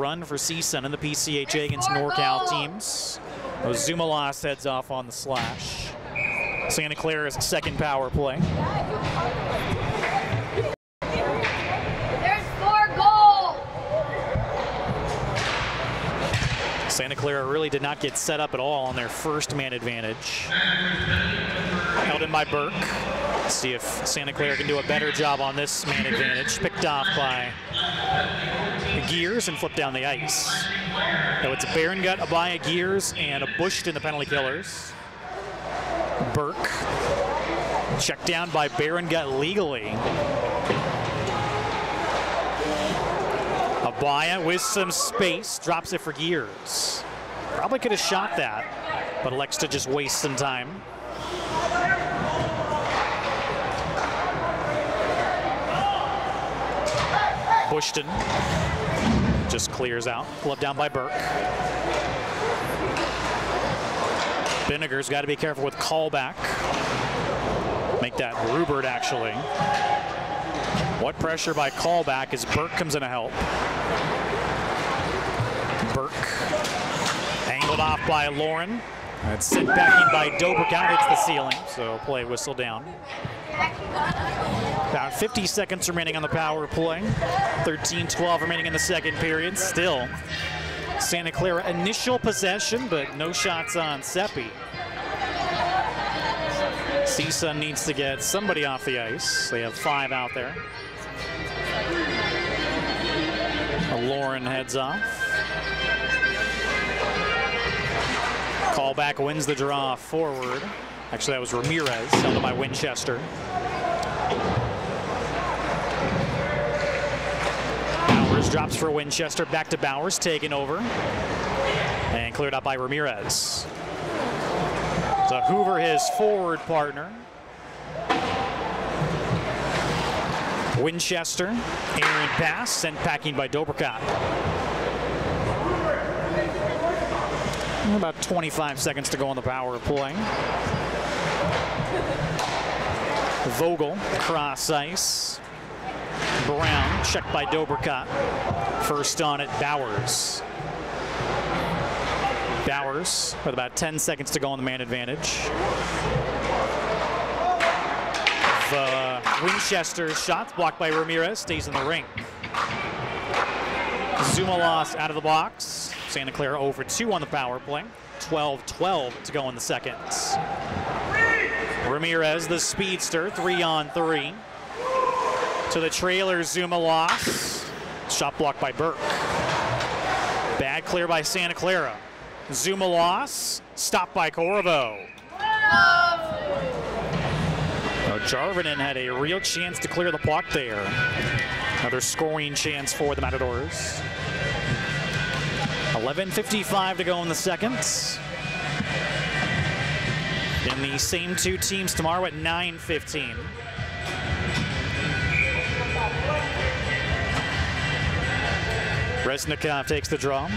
run for CSUN in the PCHA against NorCal teams. Zumalas heads off on the slash. Santa Clara's second power play. There's 4 goals. Santa Clara really did not get set up at all on their first man advantage. Held in by Burke. Let's see if Santa Clara can do a better job on this man advantage. Picked off by Gears and flipped down the ice. So it's a Barongut, Abaya, Gears, and a Bush in the penalty killers. Burke checked down by Barongut legally. Abaya with some space, drops it for Gears. Probably could have shot that, but elects to just waste some time. Bushton just clears out, gloved down by Burke. Vinegar's got to be careful with callback. Make that Rubert, actually. What pressure by callback as Burke comes in to help. Burke angled off by Lauren. It's sent back in by Dobrikot, hits the ceiling, so play whistle down. About 50 seconds remaining on the power play. 13-12 remaining in the second period. Still Santa Clara initial possession, but no shots on Seppi. CSUN needs to get somebody off the ice. They have 5 out there. Lauren heads off. Callback wins the draw forward. Actually, that was Ramirez, held by Winchester. Bowers drops for Winchester, back to Bowers, taken over. And cleared out by Ramirez. So Hoover, his forward partner. Winchester, errant pass, sent packing by Dobrikot. About 25 seconds to go on the power play. Vogel, cross ice. Brown, checked by Dobrikot. First on it, Bowers. Bowers with about 10 seconds to go on the man advantage. Winchester's shot blocked by Ramirez, stays in the ring. Zumalas out of the box. Santa Clara 0 for 2 on the power play. 12-12 to go in the second. Ramirez, the speedster, 3-on-3. To the trailer, Zumalas. Shot blocked by Burke. Bad clear by Santa Clara. Zumalas, stopped by Corvo. Jarvinen had a real chance to clear the puck there. Another scoring chance for the Matadors. 11:55 to go in the second. And the same 2 teams tomorrow at 9:15. Reznikov takes the draw.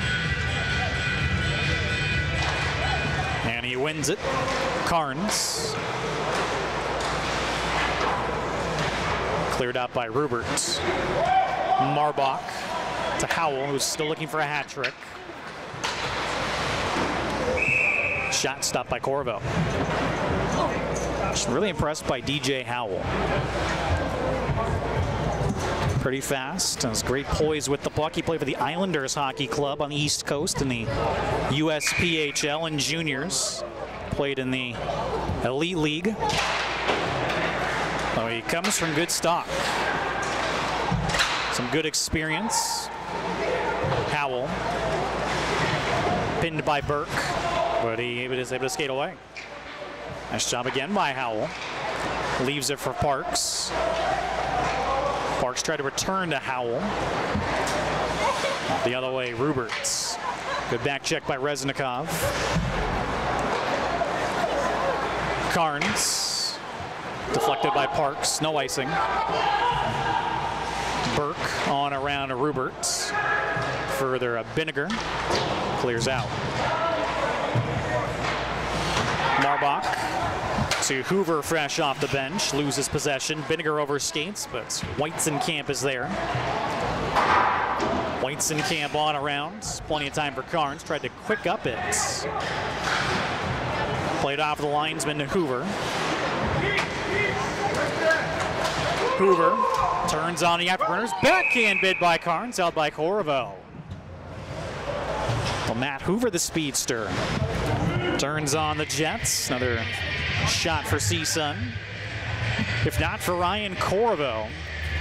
And he wins it. Carnes. Cleared out by Rubert. Marbach to Howell, who's still looking for a hat trick. Shot stopped by Corvo. Just really impressed by DJ Howell. Pretty fast, has great poise with the puck. He played for the Islanders Hockey Club on the East Coast in the USPHL and juniors. Played in the Elite League. Oh, he comes from good stock. Some good experience. Howell. Pinned by Burke, but he was able to skate away. Nice job again by Howell. Leaves it for Parks. Parks tried to return to Howell. The other way, Ruberts. Good back check by Reznikov. Carnes. Deflected by Parks, no icing. Burke on around to Ruberts. Further, Vinegar clears out. Marbach to Hoover, fresh off the bench, loses possession. Vinegar overskates, but Whitzenkamp is there. Weizenkamp on around. Plenty of time for Carnes. Tried to quick up it. Played off the linesman to Hoover. Hoover turns on the afterburners. Backhand bid by Carnes, held by Corvo. Well, Matt Hoover, the speedster, turns on the Jets. Another shot for CSUN. If not for Ryan Corvo,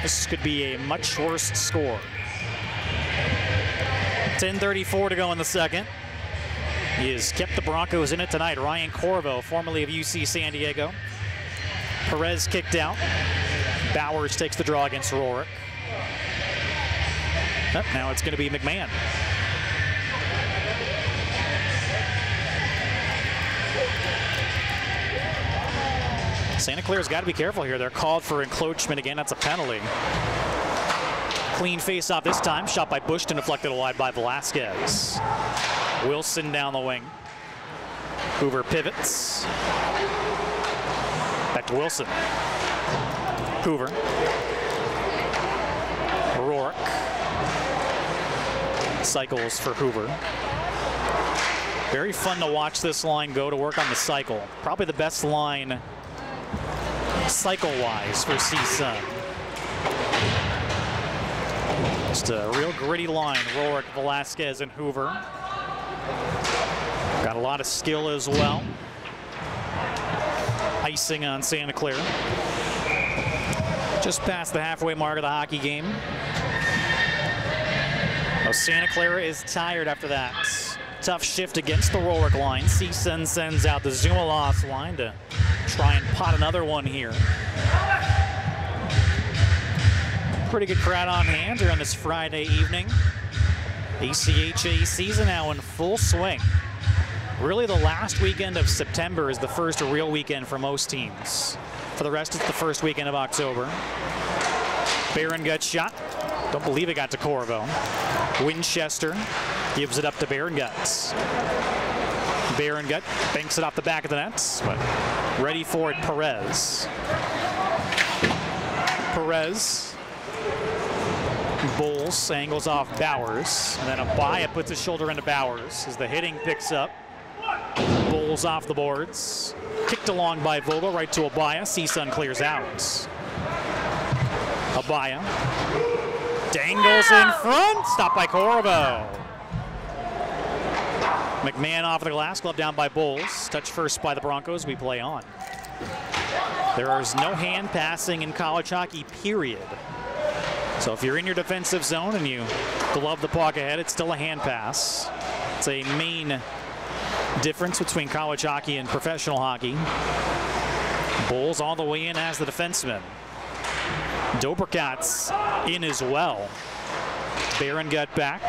this could be a much worse score. 10:34 to go in the second. He has kept the Broncos in it tonight. Ryan Corvo, formerly of UC San Diego. Perez kicked out. Bowers takes the draw against Rorick. Now it's going to be McMahon. Santa Clara's got to be careful here. They're called for encroachment again. That's a penalty. Clean face-off this time. Shot by Bush and deflected wide by Velasquez. Wilson down the wing. Hoover pivots. Back to Wilson. Hoover. Rourke. Cycles for Hoover. Very fun to watch this line go to work on the cycle. Probably the best line cycle-wise for CSUN. Just a real gritty line. Rourke, Velasquez, and Hoover. Got a lot of skill as well. Icing on Santa Clara. Just past the halfway mark of the hockey game. Oh, Santa Clara is tired after that tough shift against the Rourke line. CSUN sends out the Zumalos line to try and pot another one here. Pretty good crowd on hand here on this Friday evening. ACHA season now in full swing. Really, the last weekend of September is the first real weekend for most teams. For the rest, it's the first weekend of October. Barron gut shot. Don't believe it got to Corvo. Winchester gives it up to Barron Guts. Barron Gut banks it off the back of the nets, but ready for it, Perez. Perez. Bowles angles off Bowers, and then Abaya puts his shoulder into Bowers as the hitting picks up. Bowles off the boards. Kicked along by Vogel, right to Abaya. CSUN clears out. Abaya. Dangles in front. Stopped by Corvo. McMahon off the glass, glove down by Bowles. Touch first by the Broncos. We play on. There is no hand passing in college hockey, period. So if you're in your defensive zone and you glove the puck ahead, it's still a hand pass. It's a main difference between college hockey and professional hockey. Bowles all the way in as the defenseman. Dobrikat's in as well. Barron Gut back.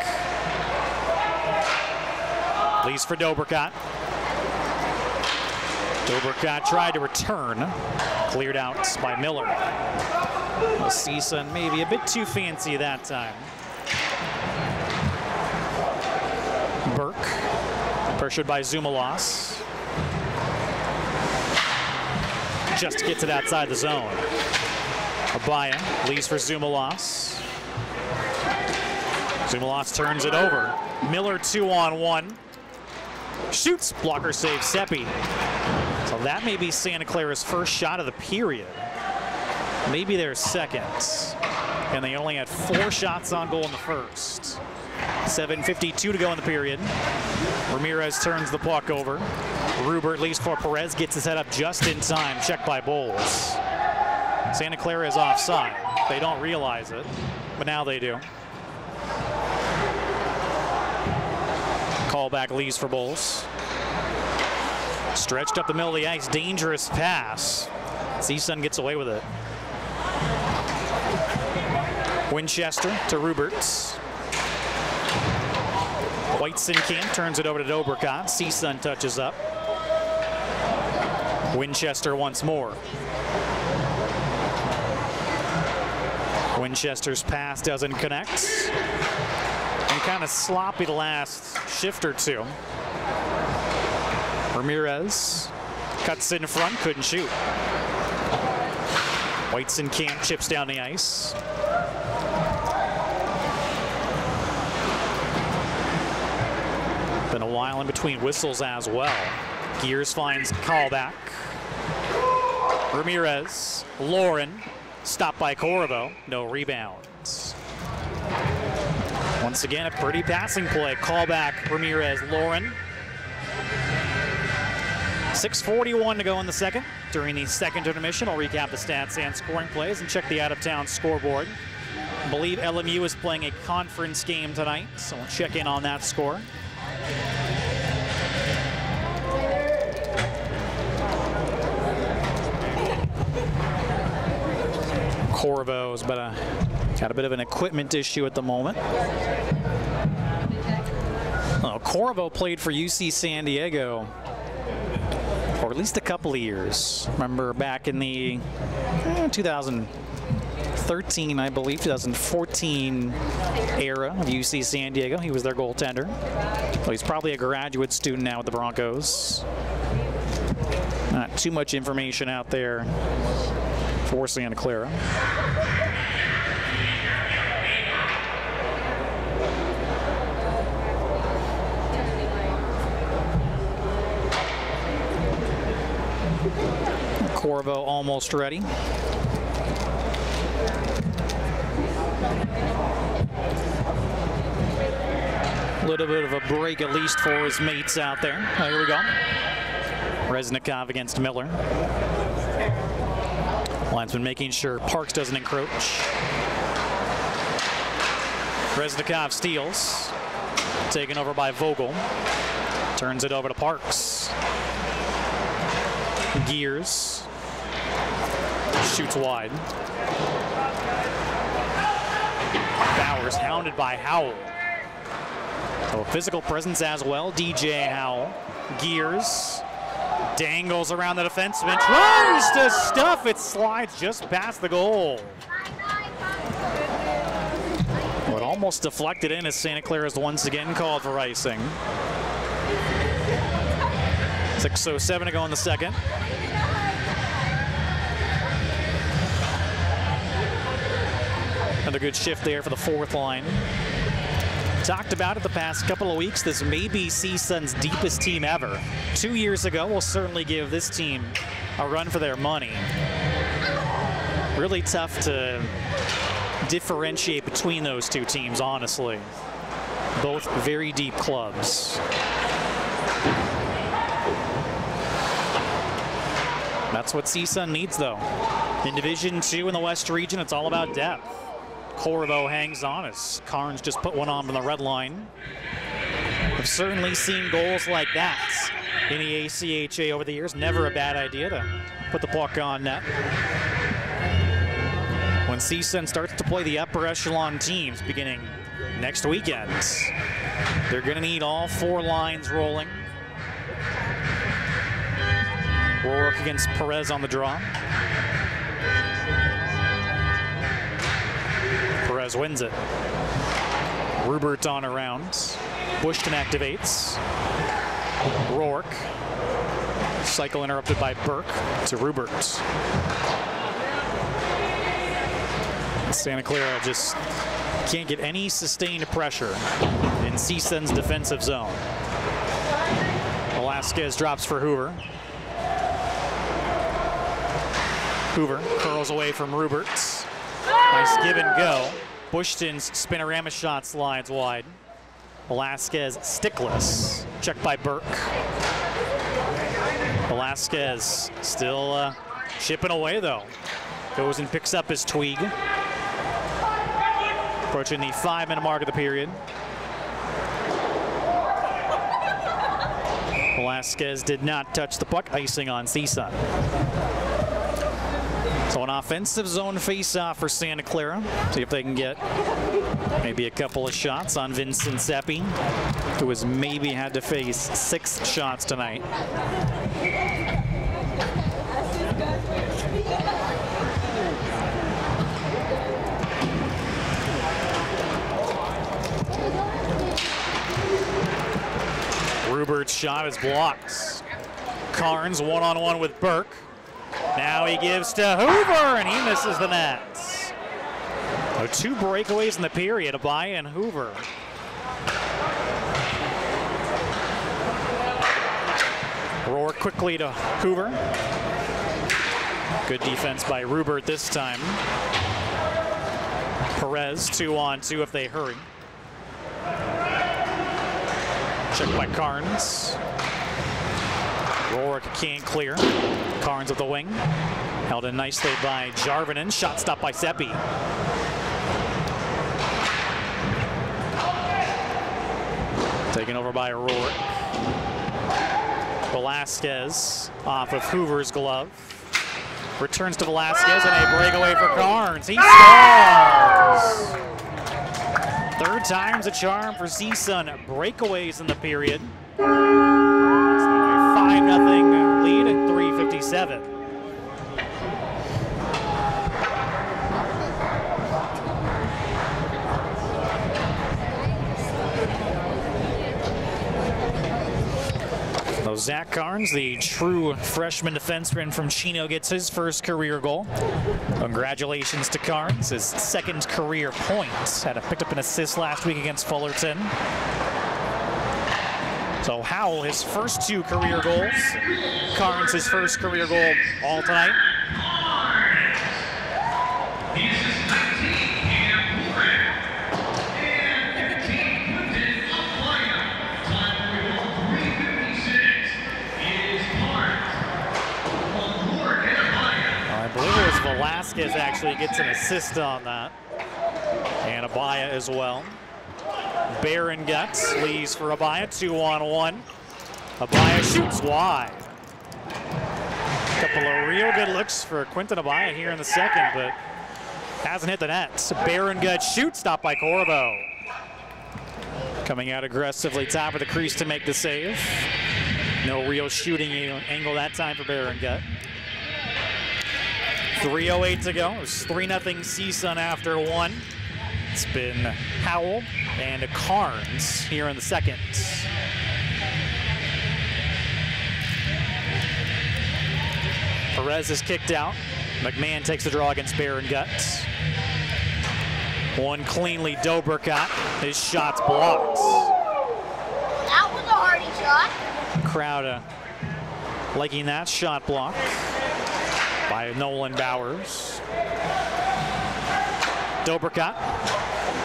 Leaves for Dobrikat. Dobrikat tried to return. Cleared out by Miller. CSUN maybe a bit too fancy that time. Burke. Pressured by Zumalos. Just to get to that side of the zone. Abaya leaves for Zumalos. Zumalos turns it over. Miller 2-on-1. Shoots. Blocker saves Seppi. So that may be Santa Clara's first shot of the period. Maybe their second. And they only had 4 shots on goal in the first. 7:52 to go in the period. Ramirez turns the puck over. Rubert leaves for Perez, gets his head up just in time. Checked by Bowles. Santa Clara is offside. They don't realize it, but now they do. Callback leaves for Bowles. Stretched up the middle of the ice. Dangerous pass. CSUN gets away with it. Winchester to Ruberts. Weizenkamp turns it over to Dobrikat. CSUN touches up. Winchester once more. Winchester's pass doesn't connect. And kind of sloppy the last shift or two. Ramirez cuts in front, couldn't shoot. Weizenkamp chips down the ice. Been a while in between whistles as well. Gears finds callback. Ramirez, Lauren, stopped by Corvo, no rebounds. Once again, a pretty passing play. Callback, Ramirez, Lauren. 6:41 to go in the second. During the second intermission, I'll recap the stats and scoring plays and check the out-of-town scoreboard. I believe LMU is playing a conference game tonight, so we'll check in on that score. Corvo's got a bit of an equipment issue at the moment. Well, Corvo played for UC San Diego for at least a couple of years. Remember back in the 2013, I believe, 2014 era of UC San Diego. He was their goaltender. Well, he's probably a graduate student now with the Broncos. Not too much information out there for Santa Clara. Corvo almost ready. A little bit of a break at least for his mates out there. Oh, here we go. Reznikov against Miller. Linesman making sure Parks doesn't encroach. Reznikov steals. Taken over by Vogel. Turns it over to Parks. Gears. Shoots wide. Bowers hounded by Howell. So a physical presence as well. DJ Howell. Gears. Dangles around the defenseman, tries to stuff it, slides just past the goal. But almost deflected in as Santa Clara is once again called for icing. 6:07 to go in the second. Another good shift there for the fourth line. Talked about it the past couple of weeks. This may be CSUN's deepest team ever. 2 years ago, we'll certainly give this team a run for their money. Really tough to differentiate between those two teams, honestly. Both very deep clubs. That's what CSUN needs, though. In Division II in the West region, it's all about depth. Corvo hangs on as Carnes just put one on from the red line. I've certainly seen goals like that in the ACHA over the years. Never a bad idea to put the puck on net. When CSUN starts to play the upper echelon teams beginning next weekend, they're going to need all four lines rolling. Rourke against Perez on the draw. Perez wins it. Rubert on around. Bushton activates. Rourke. Cycle interrupted by Burke to Rubert. Santa Clara just can't get any sustained pressure in CSUN's defensive zone. Velasquez drops for Hoover. Hoover curls away from Rubert. Nice give and go. Bushton's spinorama shot slides wide. Velasquez stickless. Checked by Burke. Velasquez still chipping away though. Goes and picks up his twig. Approaching the 5-minute mark of the period. Velasquez did not touch the puck, icing on CSUN. So an offensive zone face-off for Santa Clara. See if they can get maybe a couple of shots on Vincent Seppi, who has maybe had to face 6 shots tonight. Rubert's shot is blocked. Carnes one-on-one with Burke. Now he gives to Hoover, and he misses the net. So 2 breakaways in the period, Abaya and Hoover. quickly to Hoover. Good defense by Rubert this time. Perez 2-on-2 if they hurry. Check by Carnes. Rourke can't clear. Carnes with the wing. Held in nicely by Jarvinen. Shot stopped by Seppi. Taken over by Rourke. Velasquez off of Hoover's glove. Returns to Velasquez and a breakaway for Carnes. He scores! Third time's a charm for CSUN. Breakaways in the period. It's now a 5-0 lead at 3:57. So Zach Carnes, the true freshman defenseman from Chino, gets his first career goal. Congratulations to Carnes, his second career point. Picked up an assist last week against Fullerton. So Howell, his first 2 career goals. Carnes, his first career goal all tonight. Velasquez actually gets an assist on that. And Abaya as well. Barron Guts leaves for Abaya, 2-on-1. Abaya shoots wide. Couple of real good looks for Quinton Abaya here in the second, but hasn't hit the net. Barron Guts shoots, stopped by Corbo. Coming out aggressively, top of the crease to make the save. No real shooting angle that time for Barron Guts. 3:08 to go. It's 3-0 CSUN after 1. It's been Howell and Carnes here in the second. Perez is kicked out. McMahon takes the draw against Barron Guts. One cleanly Dobrikot. His shot's blocked. That was a hardy shot. Crowd liking that shot block by Nolan Bowers. Dobrikot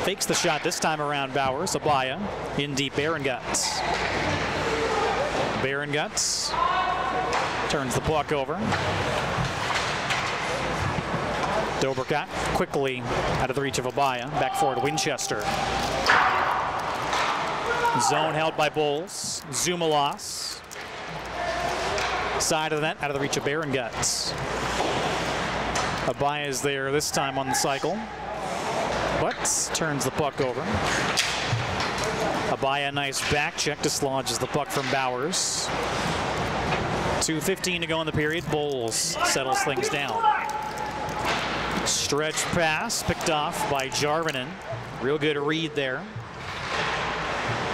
fakes the shot this time around Bowers. Abaya in deep. Barron Guts. Barron Guts turns the puck over. Dobrikot quickly out of the reach of Abaya. Back forward Winchester. Zone held by Bulls. Zumalas. Side of the net, out of the reach of Barron Guts. Abaya is there this time on the cycle, but turns the puck over. Abaya, nice back check, dislodges the puck from Bowers. 2:15 to go in the period. Bulls settles things down. Stretch pass picked off by Jarvinen. Real good read there.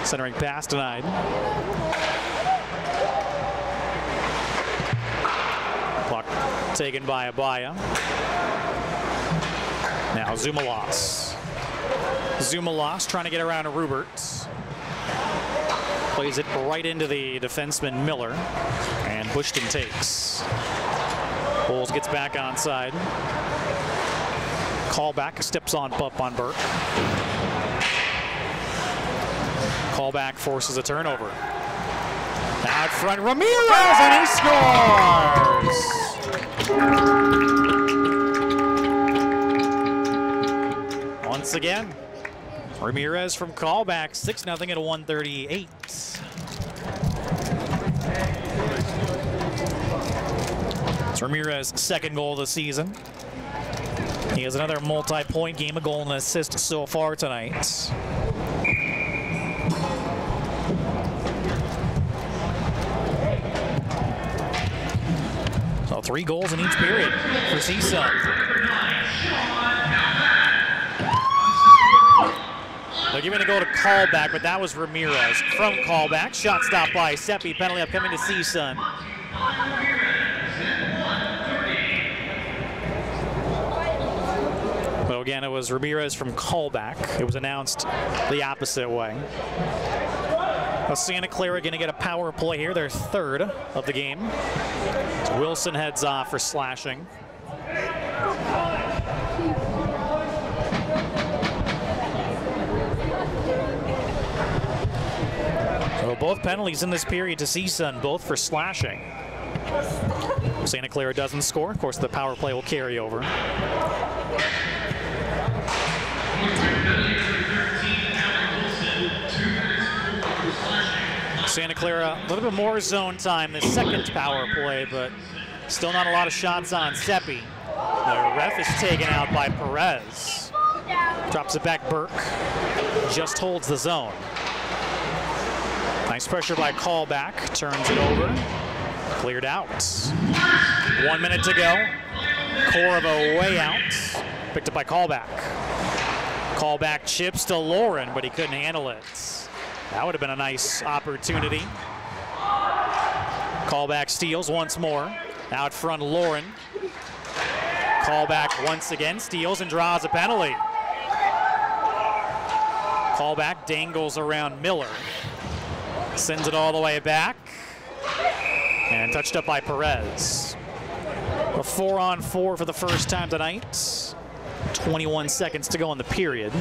Centering pass denied. Puck taken by Abaya. Now Zumalas. Zumalas trying to get around to Rubert. Plays it right into the defenseman Miller. And Bushton takes. Bulls gets back onside. Callback, steps on pup on Burke. Callback forces a turnover. Out front, Ramirez, and he scores! Once again, Ramirez from callback, 6-0 at 1:38. It's Ramirez's second goal of the season. He has another multi-point game, a goal and an assist so far tonight. So 3 goals in each period for CSUN. They're giving a goal to callback, but that was Ramirez from callback. Shot stopped by Seppi. Penalty upcoming to CSUN. But again, it was Ramirez from callback. It was announced the opposite way. Well, Santa Clara going to get a power play here, their third of the game. So Wilson heads off for slashing. So both penalties in this period to CSUN, both for slashing. Santa Clara doesn't score. Of course, the power play will carry over. Santa Clara, a little bit more zone time this second power play, but still not a lot of shots on Seppi. The ref is taken out by Perez. Drops it back, Burke. Just holds the zone. Nice pressure by Callback. Turns it over. Cleared out. 1 minute to go. Corvo way out. Picked up by Callback. Callback chips to Lauren, but he couldn't handle it. That would have been a nice opportunity. Callback steals once more. Out front, Lauren. Callback once again steals and draws a penalty. Callback dangles around Miller. Sends it all the way back. And touched up by Perez. A 4-on-4 for the first time tonight. 21 seconds to go in the period.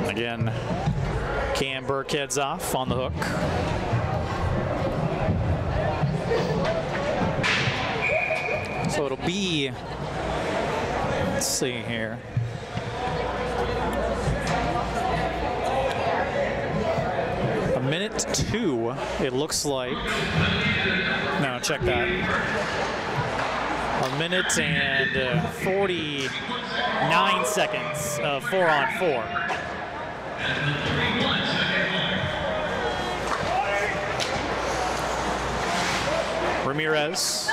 Again, Cam Burke heads off on the hook. So it'll be, let's see here. A minute 2, it looks like. No, check that. A minute and 49 seconds of 4-on-4. Ramirez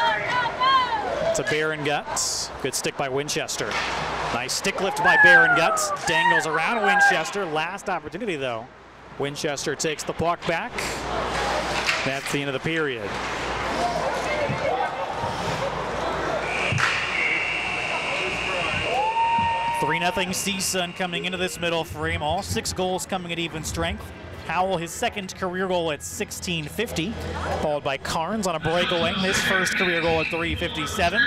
to Baron Guts. Good stick by Winchester. Nice stick lift by Baron Guts. Dangles around Winchester. Last opportunity though. Winchester takes the puck back. That's the end of the period. Three 0 CSUN coming into this middle frame. All 6 goals coming at even strength. Howell, his second career goal at 16:50, followed by Carnes on a breakaway, his first career goal at 3:57,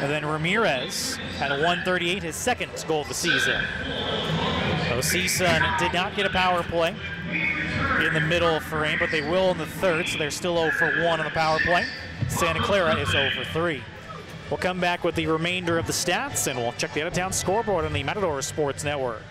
and then Ramirez at 1:38, his second goal of the season. So CSUN did not get a power play in the middle frame, but they will in the third, so they're still 0 for 1 on the power play. Santa Clara is 0 for 3. We'll come back with the remainder of the stats, and we'll check the out-of-town scoreboard on the Matador Sports Network.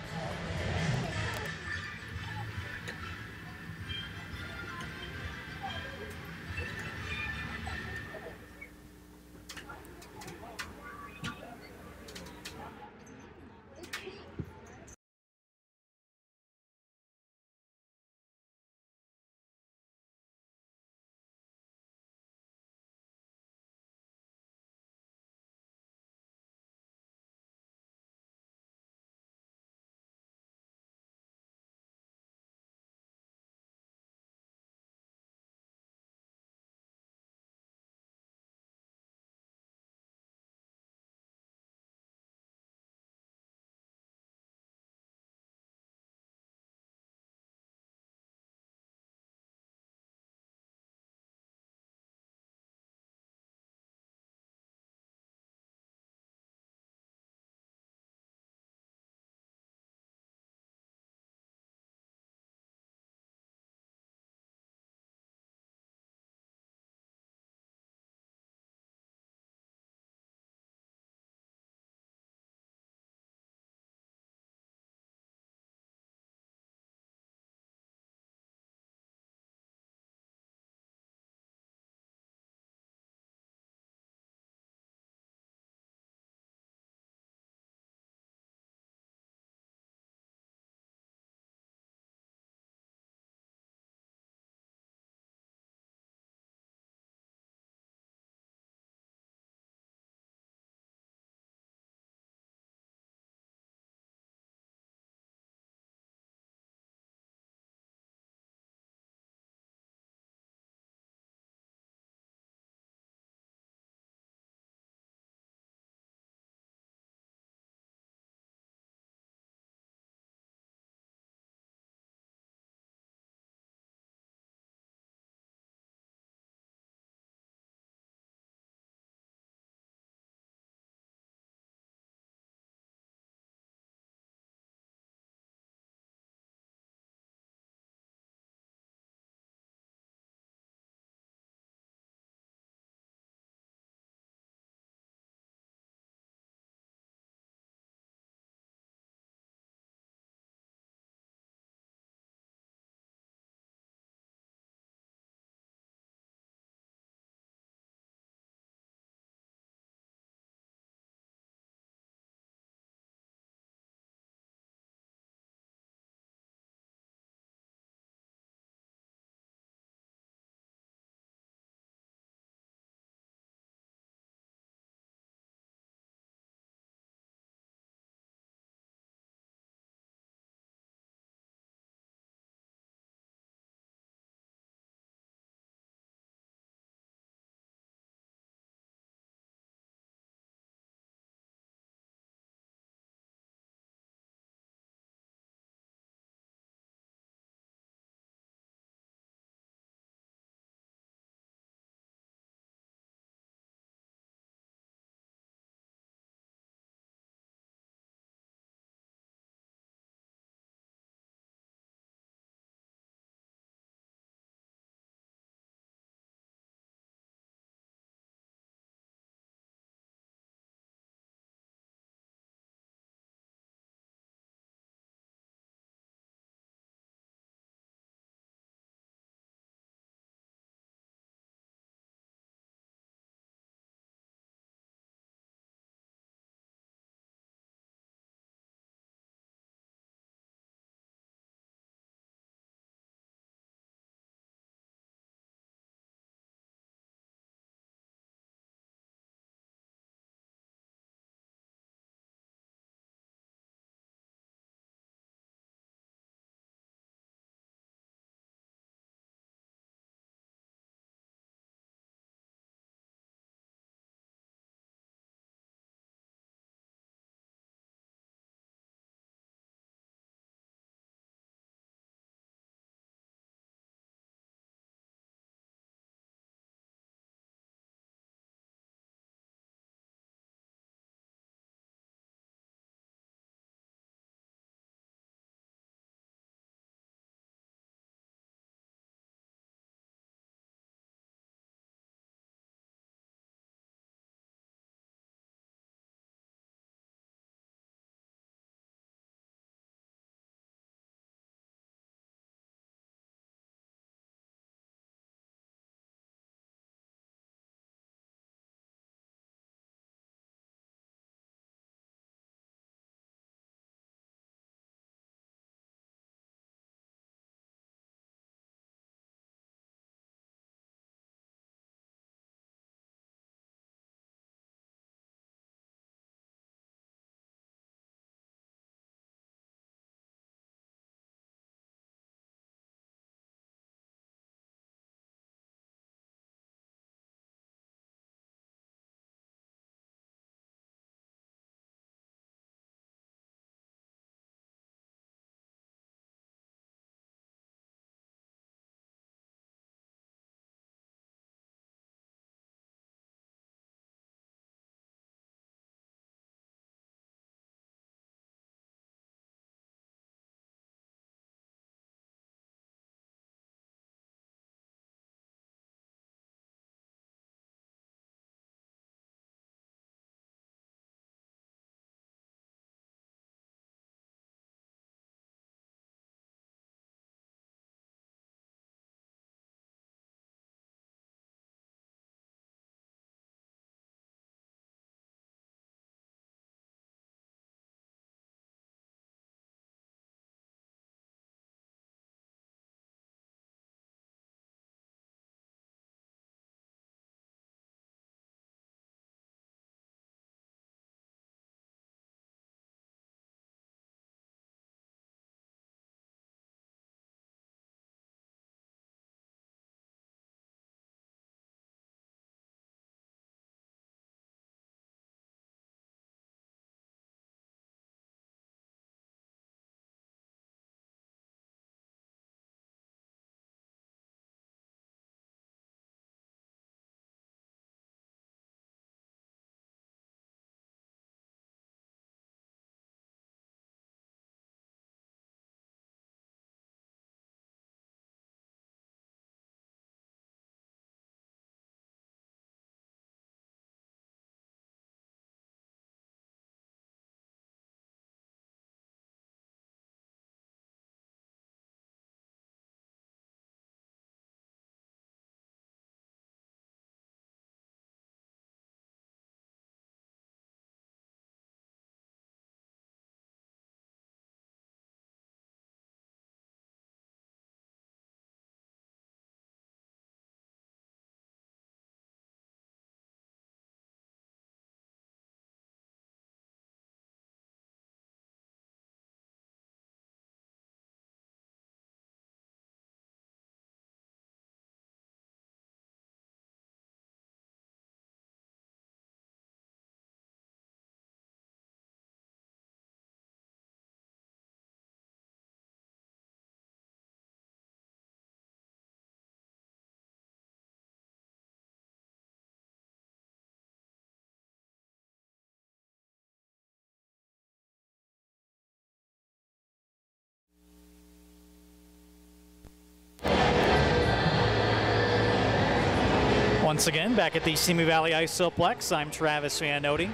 Once again, back at the Simi Valley Isoplex, I'm Travis Van Noting.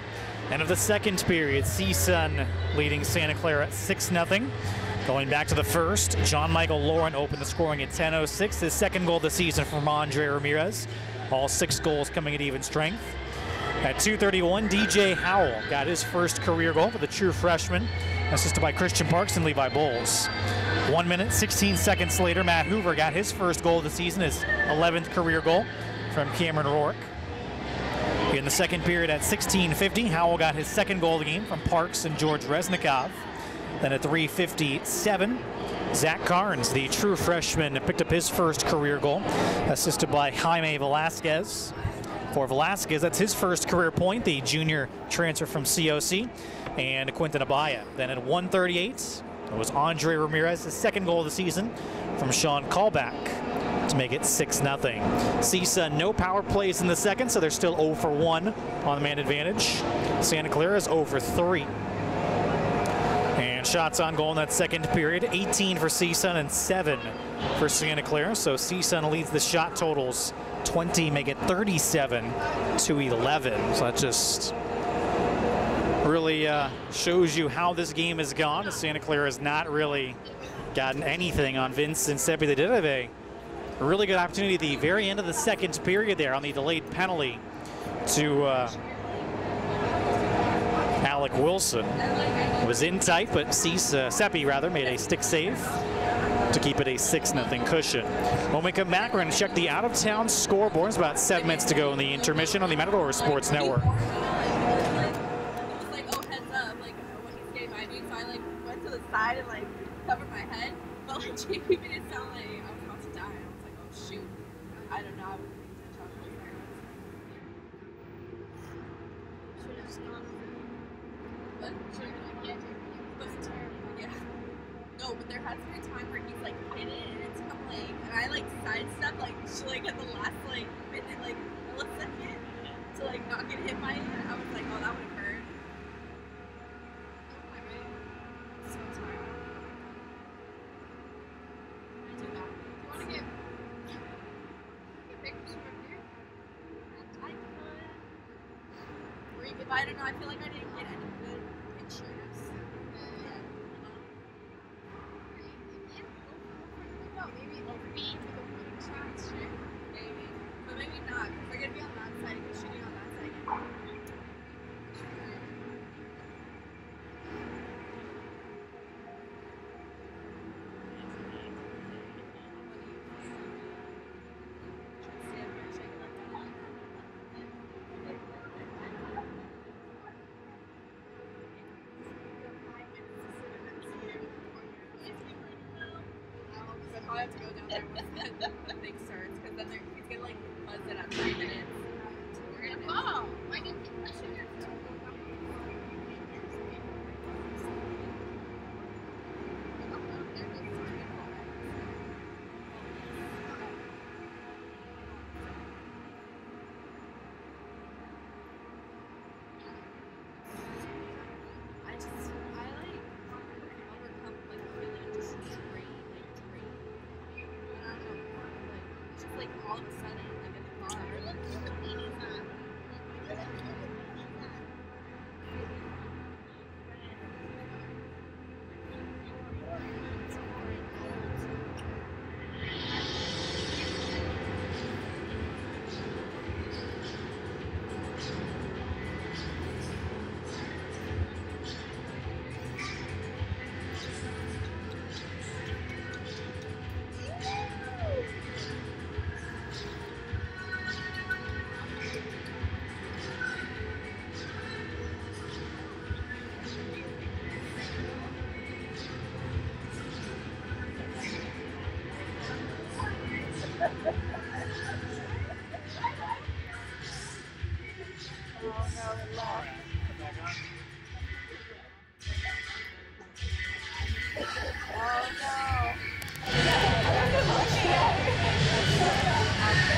End of the second period, CSUN leading Santa Clara 6-0. Going back to the first, John Michael Lauren opened the scoring at 10:06. His second goal of the season from Andre Ramirez. All 6 goals coming at even strength. At 2:31, DJ Howell got his first career goal for the true freshman, assisted by Christian Parks and Levi Bowles. 1 minute, 16 seconds later, Matt Hoover got his first goal of the season, his 11th career goal from Cameron Rourke. In the second period at 16:50, Howell got his second goal of the game from Parks and George Reznikov. Then at 3:57, Zach Carnes, the true freshman, picked up his first career goal, assisted by Jaime Velasquez. For Velasquez, that's his first career point, the junior transfer from COC, and Quinton Abaya. Then at 1:38, it was Andre Ramirez, his second goal of the season from Sean Callback to make it 6-0. CSUN, no power plays in the second, so they're still 0 for 1 on the man advantage. Santa Clara is 0 for 3. And shots on goal in that second period, 18 for CSUN and 7 for Santa Clara. So CSUN leads the shot totals 20, make it 37-11. So that just really shows you how this game has gone. Santa Clara has not really gotten anything on Vincent Seppi. They did have a really good opportunity at the very end of the second period there on the delayed penalty to Alec Wilson. It was in tight, but Seppi made a stick save to keep it a 6-0 cushion. When we come back, we're going to check the out-of-town scoreboard. It's about 7 minutes to go in the intermission on the Matador Sports Network. It was like, oh, heads up, like when he skated by me, so I like went to the side and like covered my head, but like JP made it sound like I was about to die. I was like, oh shoot, I don't know. I wouldn't pay attention. Should have just gone. What? Should have been like, yeah, that's terrible. Yeah. No, but there has been a time where he's like hit it and it's coming, and I like sidestepped like at the last like minute, like millisecond to like not get hit by it. I was like, oh, that would have hurt. Oh my god, I'm so tired. I do that. Do you want to get pictures from here? I could. Or you could, I don't know. I feel like I didn't get any good pictures. Maybe over me for the winning shots, sure. Maybe. But maybe not, because they're going to be on that side. We're shooting on that side. I have to go down there once the thing starts, because then he's gonna like buzz it at 3 minutes. So we're gonna fall. Why didn't you push it? Like all of a sudden, like in the car.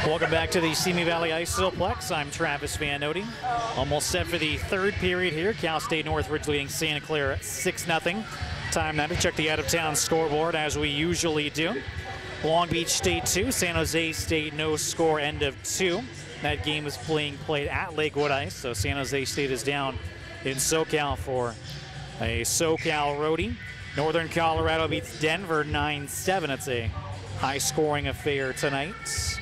Welcome back to the Simi Valley Isoplex. I'm Travis Van Noting. Almost set for the third period here. Cal State Northridge leading Santa Clara 6-0. Time now to check the out-of-town scoreboard as we usually do. Long Beach State 2, San Jose State no score, end of 2. That game is being played at Lakewood Ice, so San Jose State is down in SoCal for a SoCal roadie. Northern Colorado beats Denver 9-7. It's a high-scoring affair tonight.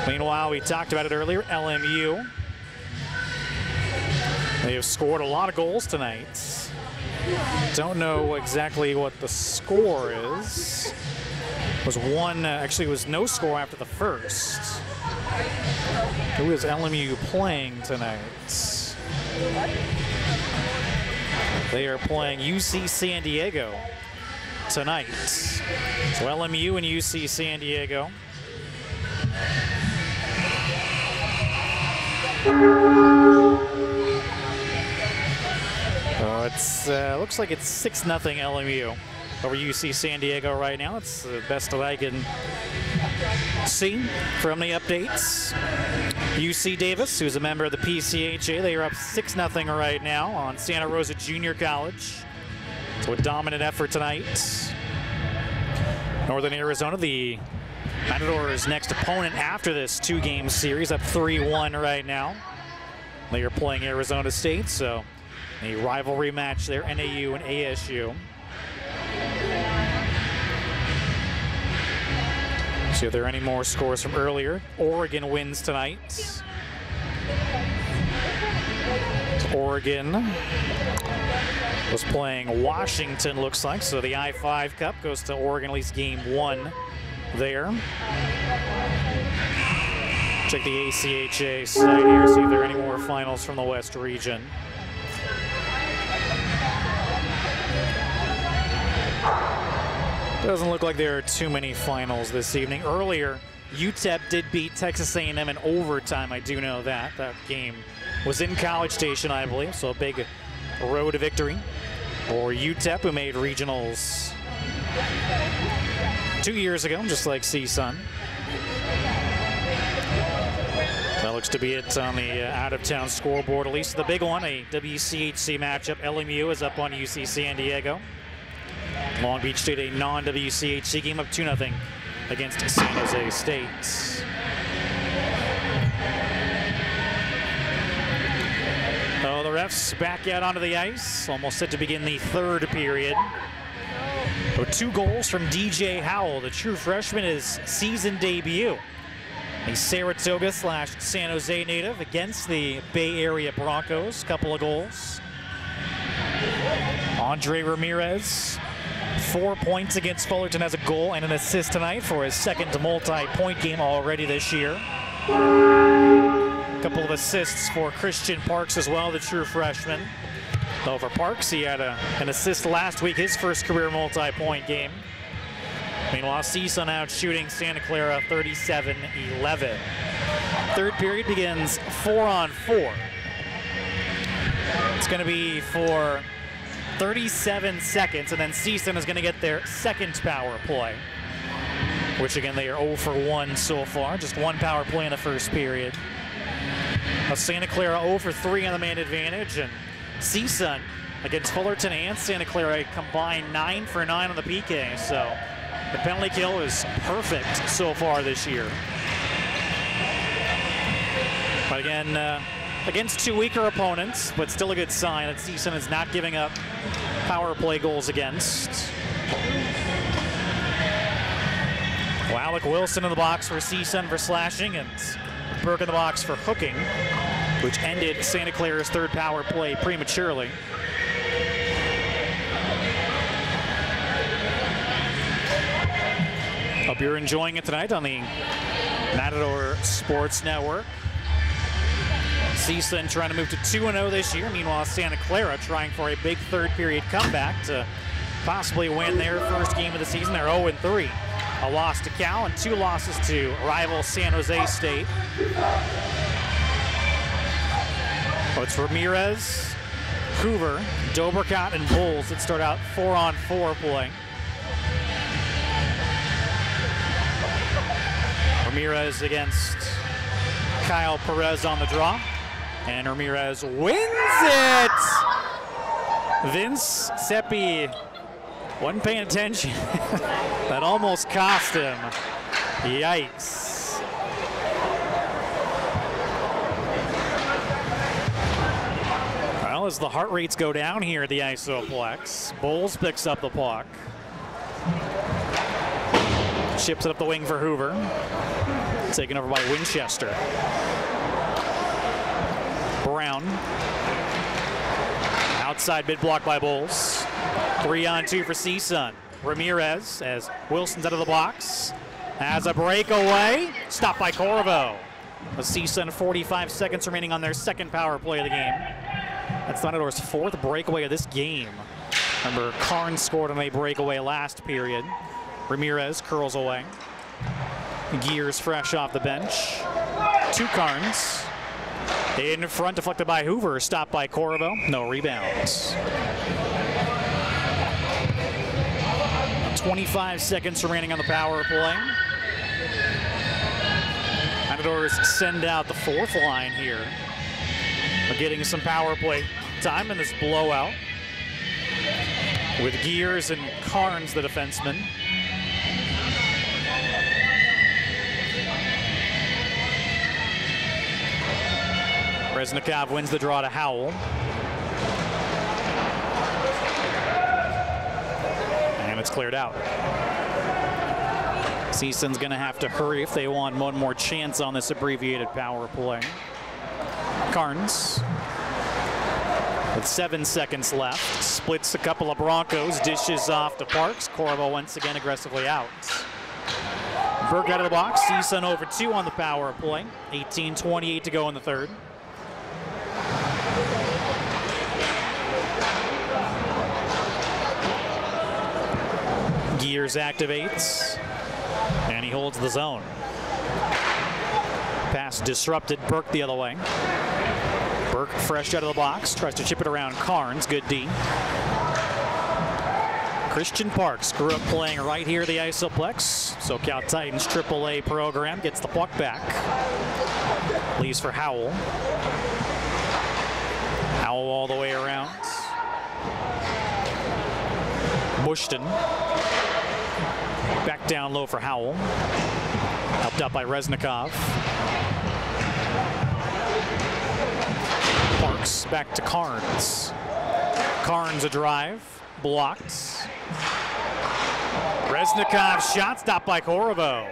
Meanwhile, we talked about it earlier, LMU. They have scored a lot of goals tonight. Don't know exactly what the score is. It was actually it was no score after the first. Who is LMU playing tonight? They are playing UC San Diego tonight. So LMU and UC San Diego. It looks like it's 6-0 LMU over UC San Diego right now. It's the best that I can see from the updates. UC Davis, who's a member of the PCHA, they are up 6-0 right now on Santa Rosa Junior College. So a dominant effort tonight. Northern Arizona, the Matadors' next opponent after this two-game series, up 3-1 right now. They are playing Arizona State, so a rivalry match there, NAU and ASU. See if there are any more scores from earlier. Oregon wins tonight. Oregon was playing Washington, looks like, so the I-5 Cup goes to Oregon, at least game 1 there. Check the ACHA site here, see if there are any more finals from the West region. Doesn't look like there are too many finals this evening. Earlier, UTEP did beat Texas A&M in overtime. I do know that. That game was in College Station, I believe, so a big road victory for UTEP, who made regionals 2 years ago, just like CSUN. That looks to be it on the out-of-town scoreboard, at least the big one, a WCHC matchup. LMU is up on UC San Diego. Long Beach State, a non-WCHC game, up 2-0 against San Jose State. Oh, the refs back out onto the ice, almost set to begin the third period. So 2 goals from DJ Howell, the true freshman, his season debut. A Saratoga/San Jose native against the Bay Area Broncos, couple of goals. Andre Ramirez, 4 points against Fullerton, has a goal and an assist tonight for his second multi-point game already this year. A couple of assists for Christian Parks as well, the true freshman. Though for Parks, he had an assist last week, his first career multi-point game. Meanwhile, CSUN out shooting Santa Clara 37-11. Third period begins 4-on-4. It's going to be for 37 seconds, and then CSUN is going to get their second power play, which again, they are 0 for 1 so far, just 1 power play in the first period. Santa Clara 0 for 3 on the man advantage, and CSUN against Fullerton and Santa Clara combined 9 for 9 on the PK, so the penalty kill is perfect so far this year. But again, against 2 weaker opponents, but still a good sign that CSUN is not giving up power play goals against. Well, Alec Wilson in the box for CSUN for slashing, and Burke in the box for hooking, which ended Santa Clara's third power play prematurely. Hope you're enjoying it tonight on the Matador Sports Network. CSUN trying to move to 2-0 this year. Meanwhile, Santa Clara trying for a big third period comeback to possibly win their first game of the season. They're 0-3. A loss to Cal and 2 losses to rival San Jose State. Oh, it's Ramirez, Hoover, Dobricott, and Bulls that start out 4-on-4 play. Ramirez against Kyle Perez on the draw. And Ramirez wins it! Vince Seppi wasn't paying attention. That almost cost him. Yikes. Well, as the heart rates go down here at the Isoplex, Bowles picks up the puck. Chips it up the wing for Hoover. Taken over by Winchester. Brown. Outside mid block by Bowles. 3-on-2 for CSUN. Ramirez as Wilson's out of the box. Has a breakaway. Stopped by Corvo. A CSUN 45 seconds remaining on their second power play of the game. That's Matador's fourth breakaway of this game. Remember, Karn scored on a breakaway last period. Ramirez curls away. Gears fresh off the bench. 2 Karns. In front, deflected by Hoover. Stopped by Corvo. No rebounds. 25 seconds remaining on the power play. Matadors send out the fourth line here. We're getting some power play time in this blowout. With Gears and Karns, the defenseman. Reznikov wins the draw to Howell. And it's cleared out. CSUN's going to have to hurry if they want one more chance on this abbreviated power play. Karns, with 7 seconds left, splits a couple of Broncos, dishes off to Parks. Corvo once again aggressively out. Burke out of the box, CSUN over 2 on the power play. 18:28 to go in the third. Gears activates, and he holds the zone. Pass disrupted, Burke the other way. Burke fresh out of the box, tries to chip it around Karns, good D. Christian Parks grew up playing right here at the Isoplex. SoCal Titans AAA program, gets the puck back. Leaves for Howell. Howell all the way around. Bushton. Back down low for Howell. Helped out by Reznikov. Parks back to Karns. Karns a drive. Blocked. Reznikov shot stopped by Corvo.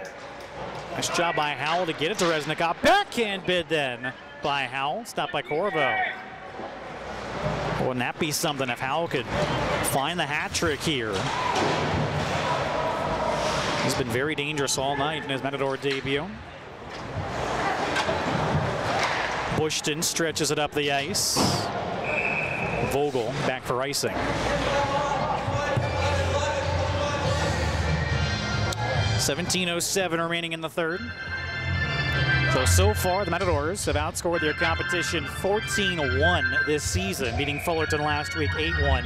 Nice job by Howell to get it to Reznikov. Backhand bid then by Howell. Stopped by Corvo. Wouldn't that be something if Howell could find the hat trick here? He's been very dangerous all night in his Matador debut. Bushton stretches it up the ice. Vogel back for icing. 17:07 remaining in the third. So far, the Matadors have outscored their competition 14-1 this season, beating Fullerton last week 8-1.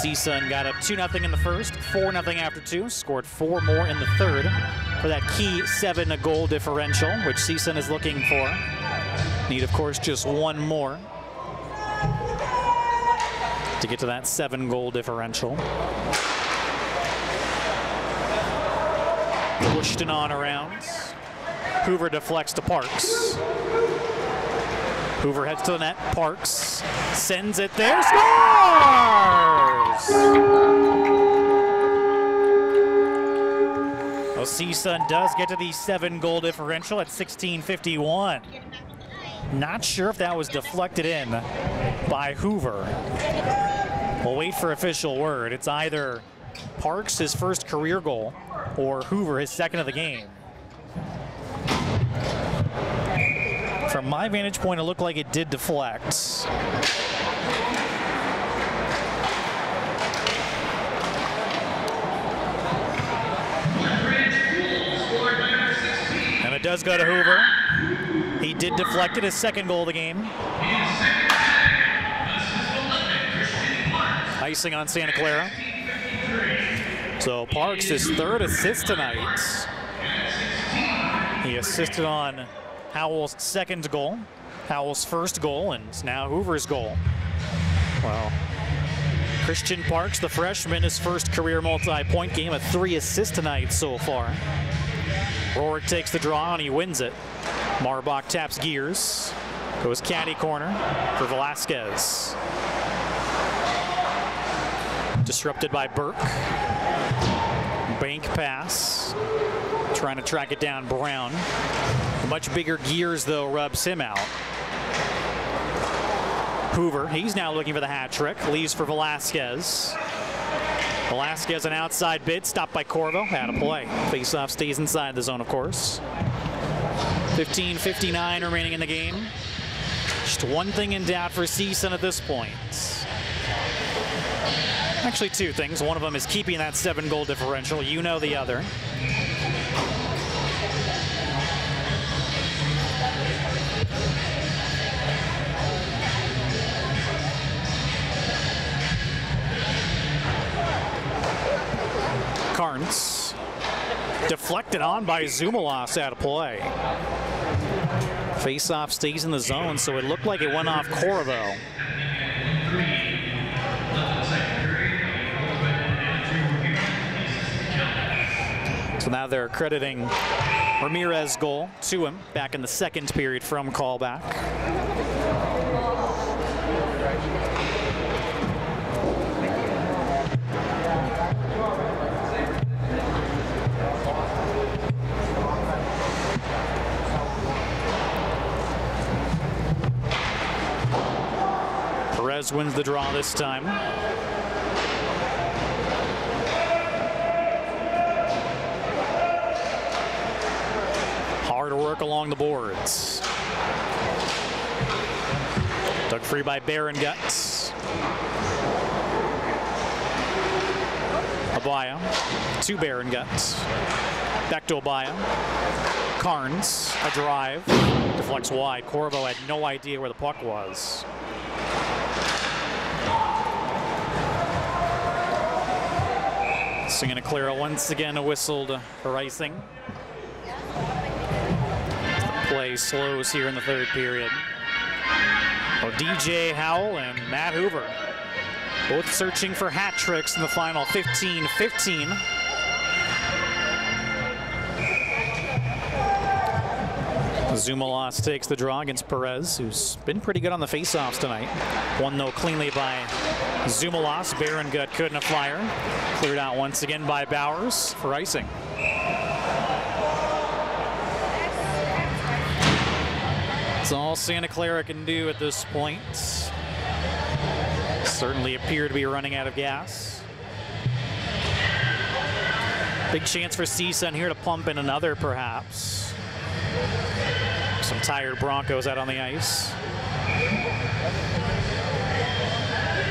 CSUN got up 2-0 in the first, 4-0 after 2, scored 4 more in the third for that key 7-goal differential, which CSUN is looking for. Need, of course, just 1 more to get to that 7-goal differential. Bushton on around. Hoover deflects to Parks. Hoover heads to the net. Parks sends it there. Scores! Well, CSUN does get to the 7-goal differential at 16:51. Not sure if that was deflected in by Hoover. We'll wait for official word. It's either Parks, his first career goal, or Hoover, his second of the game. From my vantage point, it looked like it did deflect. And it does go to Hoover. He did deflect it, his second goal of the game. Icing on Santa Clara. So Parks, his third assist tonight. He assisted on Howell's second goal, Howell's first goal, and it's now Hoover's goal. Well, Christian Parks, the freshman, his first career multi-point game, 3 assists tonight so far. Rourke takes the draw and he wins it. Marbach taps Gears. Goes caddy corner for Velasquez. Disrupted by Burke. Bank pass. Trying to track it down, Brown. Much bigger gears, though, rubs him out. Hoover, he's now looking for the hat trick. Leaves for Velasquez. Velasquez, an outside bid, stopped by Corvo. Out of play. Faceoff stays inside the zone, of course. 15:59 remaining in the game. Just one thing in doubt for CSUN at this point. Actually, two things. One of them is keeping that 7-goal differential. You know the other. Carnes. Deflected on by Zumalos, out of play. Face-off stays in the zone, so it looked like it went off Corvo. So now they're crediting Ramirez's goal to him back in the second period from callback. Perez wins the draw this time. Hard work along the boards. Dug free by Baron Guts. Abaya to Baron Guts. Back to Abaya. Carnes, a drive. Deflects wide. Corvo had no idea where the puck was. Santa Clara once again whistled for icing. Play slows here in the third period. Well, DJ Howell and Matt Hoover both searching for hat tricks in the final 15-15. Zumalos takes the draw against Perez, who's been pretty good on the faceoffs tonight. Won, though, cleanly by Zumalos. Baron Gut couldn't fire. Cleared out once again by Bowers for icing. That's all Santa Clara can do at this point. Certainly appear to be running out of gas. Big chance for CSUN here to pump in another, perhaps. Some tired Broncos out on the ice.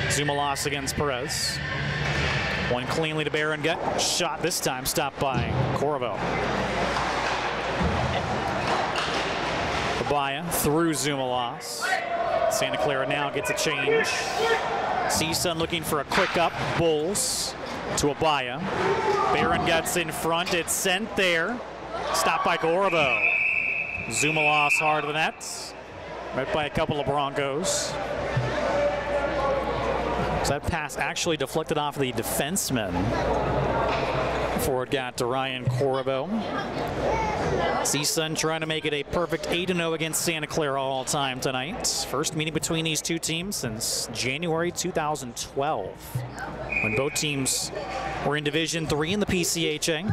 Zumalos against Perez. One cleanly to Baron Gut. Shot this time stopped by Corvo. Abaya through Zumalos. Santa Clara now gets a change. CSUN looking for a quick up. Bulls to Abaya. Baron Gut's in front. It's sent there. Stopped by Corvo. Zumalos hard to the net. Right by a couple of Broncos. So that pass actually deflected off the defenseman before it got to Ryan Corvo. CSUN trying to make it a perfect 8-0 against Santa Clara all time tonight. First meeting between these two teams since January 2012, when both teams were in Division III in the PCHA.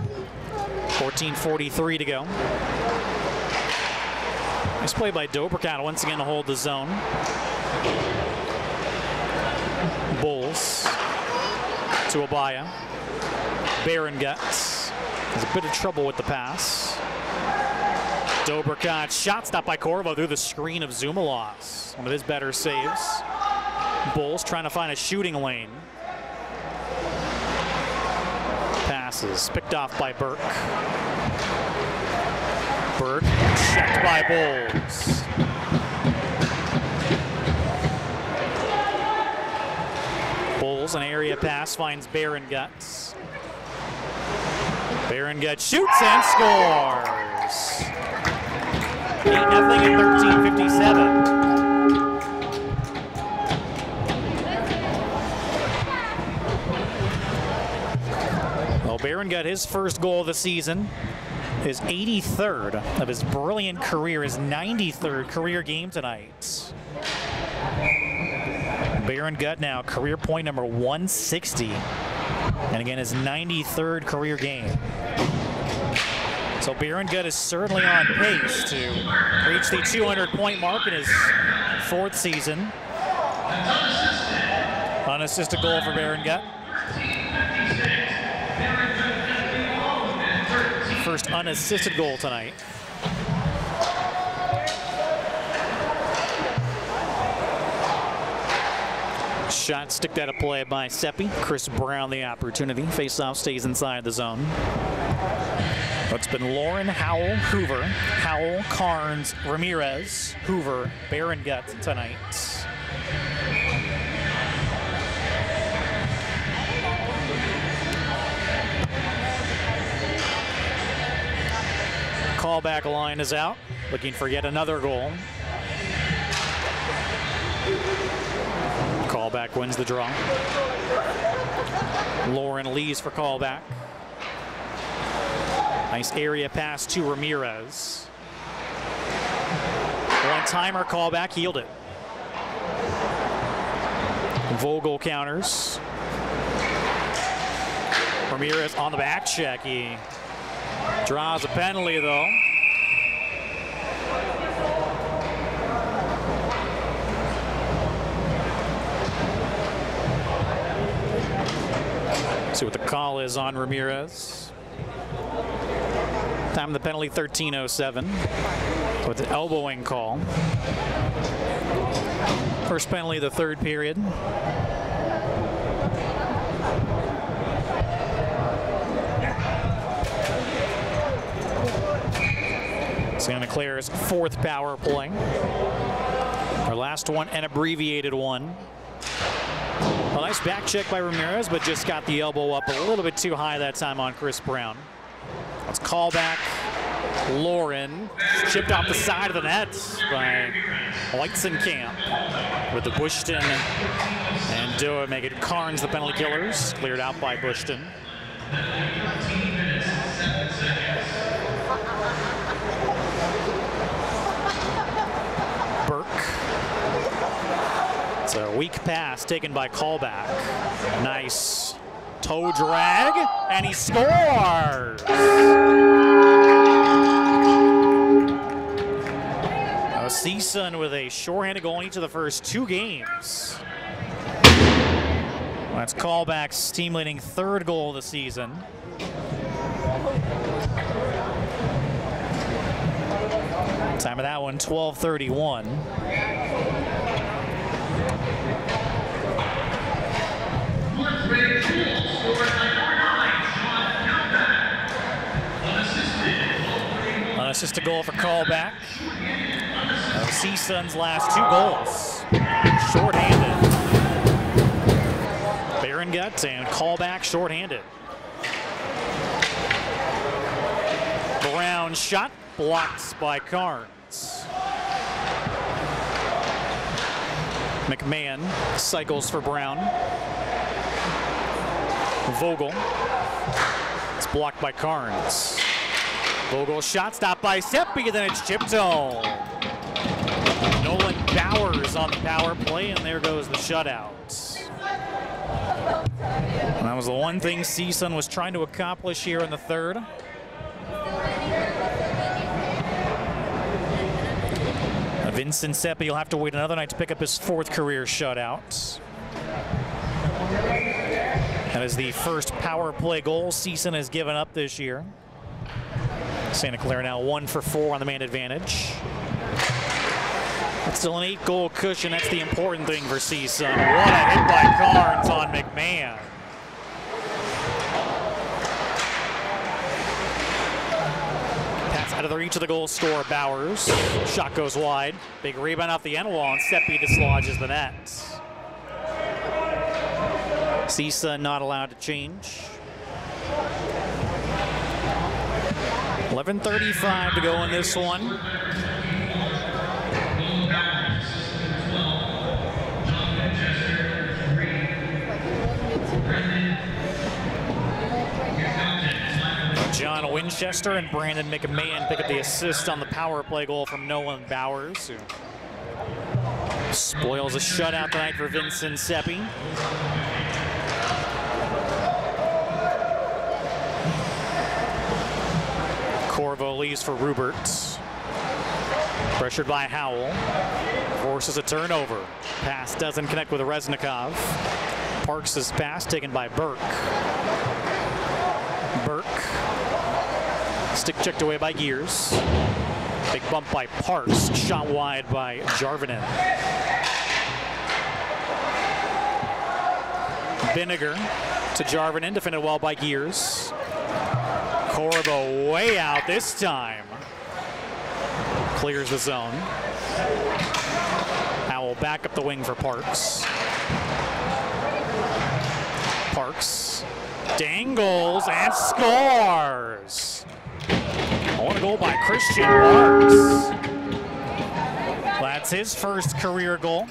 14:43 to go. Nice play by Dobrikot once again to hold the zone. Bulls to Abaya. Baron Guts has a bit of trouble with the pass. Dobrikot shot stopped by Corvo through the screen of Zumalos. One of his better saves. Bulls trying to find a shooting lane. Passes picked off by Burke. Burke checked by Bulls. Bulls, an area pass, finds Baron Guts. Baron Guts shoots and scores. 8-0 at 13:57. Well, Baron got his first goal of the season. his 83rd of his brilliant career, his 93rd career game tonight. Baron Gutt now, career point number 160. And again, his 93rd career game. So Baron Gutt is certainly on pace to reach the 200-point mark in his 4th season. Unassisted goal for Baron Gutt. First unassisted goal tonight. Shot sticked out of play by Seppi. Chris Brown the opportunity. Face-off stays inside the zone. It's been Lauren, Howell, Hoover, Howell, Carnes, Ramirez, Hoover, Baron Gutt tonight. Callback line is out, looking for yet another goal. Callback wins the draw. Lauren leaves for callback. Nice area pass to Ramirez. One-timer callback, healed it. Vogel counters. Ramirez on the back check. He draws a penalty, though. See what the call is on Ramirez. Time of the penalty, 13:07. With an elbowing call. First penalty of the 3rd period. Santa Clara's 4th power play. Our last one, an abbreviated one. A nice back check by Ramirez, but just got the elbow up a little bit too high that time on Chris Brown. Let's call back Lauren. Chipped off the side of the net by Leitzenkamp with the Bushton and do it, make it Carnes the penalty killers. Cleared out by Bushton. Burke. It's a weak pass taken by callback. Nice toe drag, and he scores! CSUN with a shorthanded goal in each of the first 2 games. That's callback's team-leading 3rd goal of the season. Time of that one, 12:31. Unassisted goal for callback. CSUN's last 2 goals. Short-handed. Baron Gutt and callback short-handed. Brown shot blocked by Carnes. McMahon cycles for Brown. Vogel. It's blocked by Carnes. Vogel shot stopped by Seppi, then it's chipped home. Nolan Bowers on the power play, and there goes the shutout. And that was the one thing CSUN was trying to accomplish here in the 3rd. Vincent Seppi will have to wait another night to pick up his 4th career shutout. That is the first power play goal CSUN has given up this year. Santa Clara now 1 for 4 on the man advantage. It's still an 8-goal cushion. That's the important thing for CSUN. What a hit by Carnes on McMahon. Pass out of the reach of the goal scorer, Bowers. Shot goes wide. Big rebound off the end wall, and Seppi dislodges the net. CSUN not allowed to change. 11:35 to go in this one. John Winchester and Brandon McMahon pick up the assist on the power play goal from Nolan Bowers, who spoils a shutout tonight for Vincent Seppi. Corvo leaves for Rupert. Pressured by Howell. Forces a turnover. Pass doesn't connect with Reznikov. Parks' pass taken by Burke. Burke. Stick checked away by Gears. Big bump by Parks. Shot wide by Jarvinen. Vinegar to Jarvinen. Defended well by Gears. Corvo way out this time. Clears the zone. Howell back up the wing for Parks. Parks dangles and scores. What a goal by Christian Parks. That's his first career goal.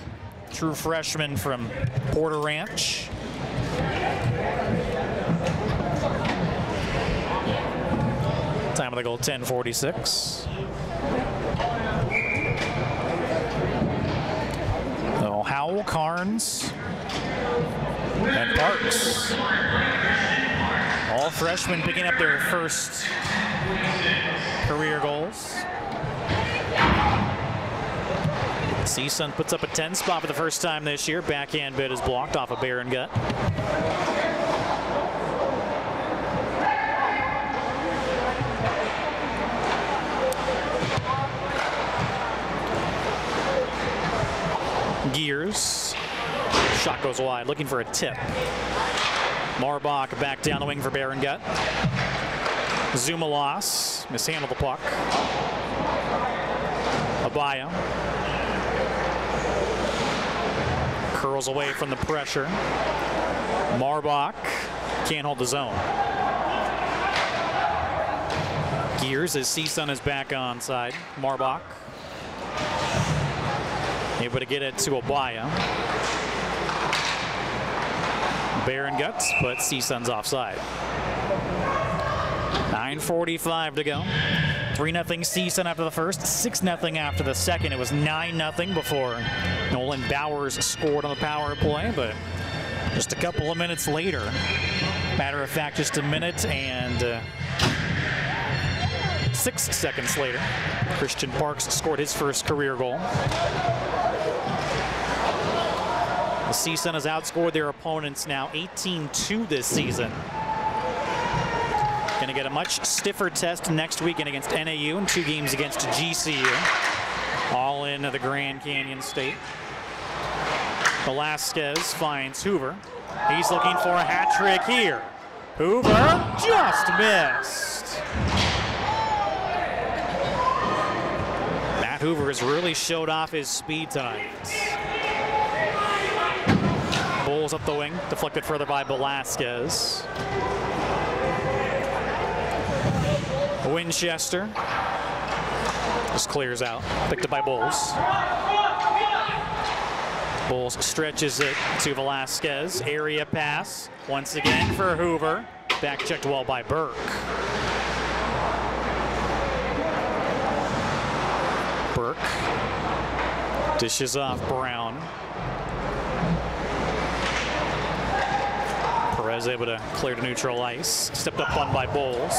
True freshman from Porter Ranch. Time of the goal, 10:46. So Howell, Carnes, and Parks. All freshmen picking up their first career goals. CSUN puts up a 10 spot for the first time this year. Backhand bid is blocked off a Baron gut. Gears. Shot goes wide, looking for a tip. Marbach back down the wing for Baron gut. Zumalas mishandled the puck. Abaya curls away from the pressure. Marbach can't hold the zone. Gears as CSUN is back on side. Marbach able to get it to Abaya. Baron guts, but CSUN's offside. 9:45 to go. 3-0 CSUN after the first, 6-0 after the second. It was 9-0 before Nolan Bowers scored on the power play, but just a couple of minutes later, matter of fact, just a minute and 6 seconds later, Christian Parks scored his first career goal. The CSUN has outscored their opponents now 18-2 this season. Going to get a much stiffer test next weekend against NAU and 2 games against GCU. All in the Grand Canyon State. Velasquez finds Hoover. He's looking for a hat trick here. Hoover just missed. Matt Hoover has really showed off his speed tonight. Bulls up the wing, deflected further by Velasquez. Winchester just clears out, picked up by Bulls. Bulls stretches it to Velasquez, area pass, once again for Hoover. Back checked well by Burke. Burke dishes off Brown. Perez able to clear to neutral ice. Stepped up one by Bulls.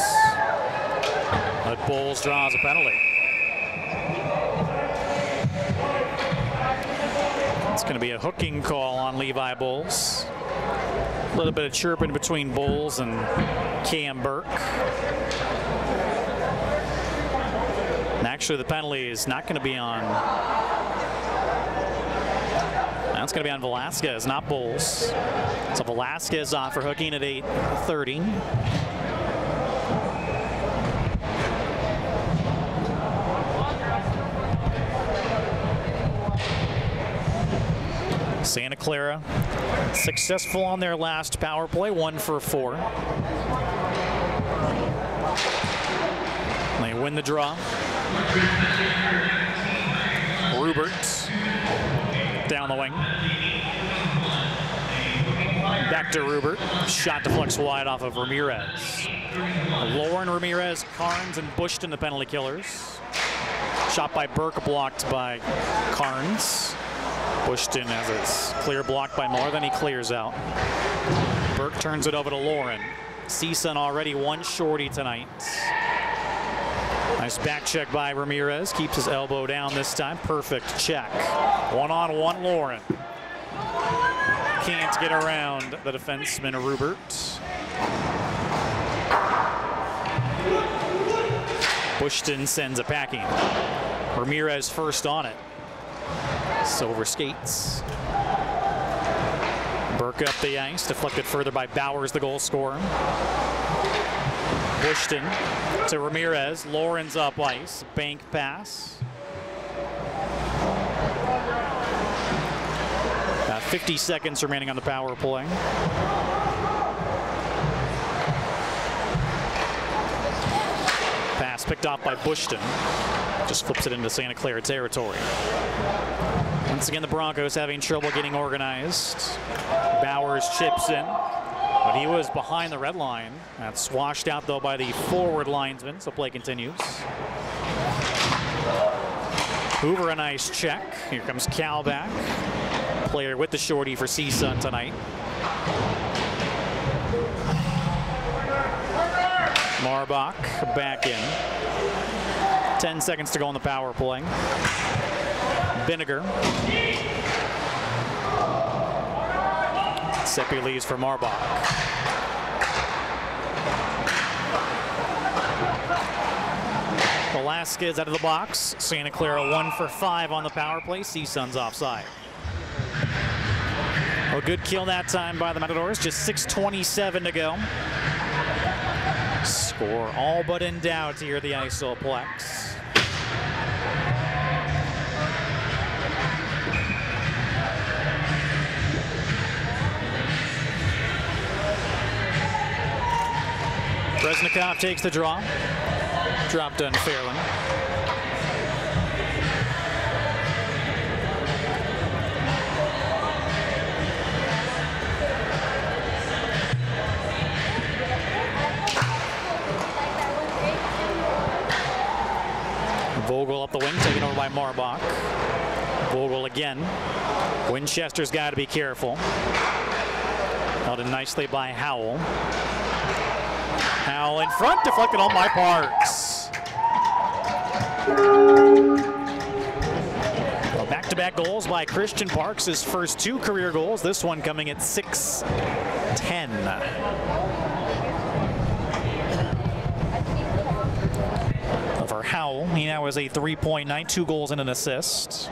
But Bulls draws a penalty. It's going to be a hooking call on Levi Bulls. A little bit of chirping between Bulls and Cam Burke. And actually, the penalty is not going to be on. That's going to be on Velasquez, not Bulls. So Velasquez off for hooking at 8:30. Santa Clara successful on their last power play, 1 for 4. They win the draw. Rupert down the wing. Back to Rupert. Shot deflects wide off of Ramirez. Lauren, Ramirez, Carnes, and Bushton, the penalty killers. Shot by Burke, blocked by Carnes. Bushton has a clear block by Moore, then he clears out. Burke turns it over to Lauren. CSUN already one shorty tonight. Nice back check by Ramirez. Keeps his elbow down this time. Perfect check. One-on-one Lauren. Can't get around the defenseman Rupert. Bushton sends a packing. Ramirez first on it. Silver skates. Burke up the ice, deflected further by Bowers, the goal scorer. Bushton to Ramirez. Lauren's up ice. Bank pass. 50 seconds remaining on the power play. Pass picked off by Bushton. Just flips it into Santa Clara territory. Once again, the Broncos having trouble getting organized. Bowers chips in, but he was behind the red line. That's washed out, though, by the forward linesman, so play continues. Hoover, a nice check. Here comes Cal back. Player with the shorty for CSUN tonight. Marbach back in. 10 seconds to go on the power play. Vinegar. Seppi leaves for Marbach. Velasquez out of the box. Santa Clara 1 for 5 on the power play. CSUN's offside. A good kill that time by the Matadors. Just 6:27 to go. Score all but in doubt here at the Isoplex. Reznikov takes the draw. Dropped unfairly. Vogel up the wing, taken over by Marbach. Vogel again. Winchester's got to be careful. Held in nicely by Howell. Howell in front, deflected on by Parks. Well, back-to-back goals by Christian Parks, his first 2 career goals. This one coming at 6:10. For Howell, he now has a 3.9, 2 goals and an assist.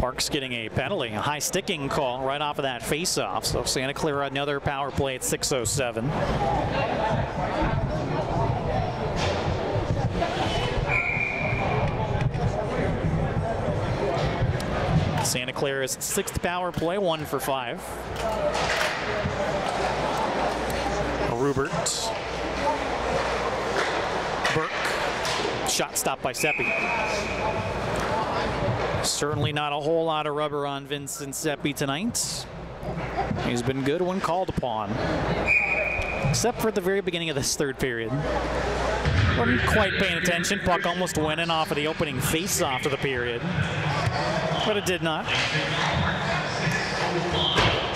Parks getting a penalty, a high sticking call right off of that face-off. So Santa Clara another power play at 6:07. Santa Clara's 6th power play, 1 for 5. Rupert. Burke. Shot stopped by Seppi. Certainly not a whole lot of rubber on Vincent Seppi tonight. He's been good when called upon, except for at the very beginning of this 3rd period. Wasn't quite paying attention. Puck almost went in off of the opening face-off of the period, but it did not.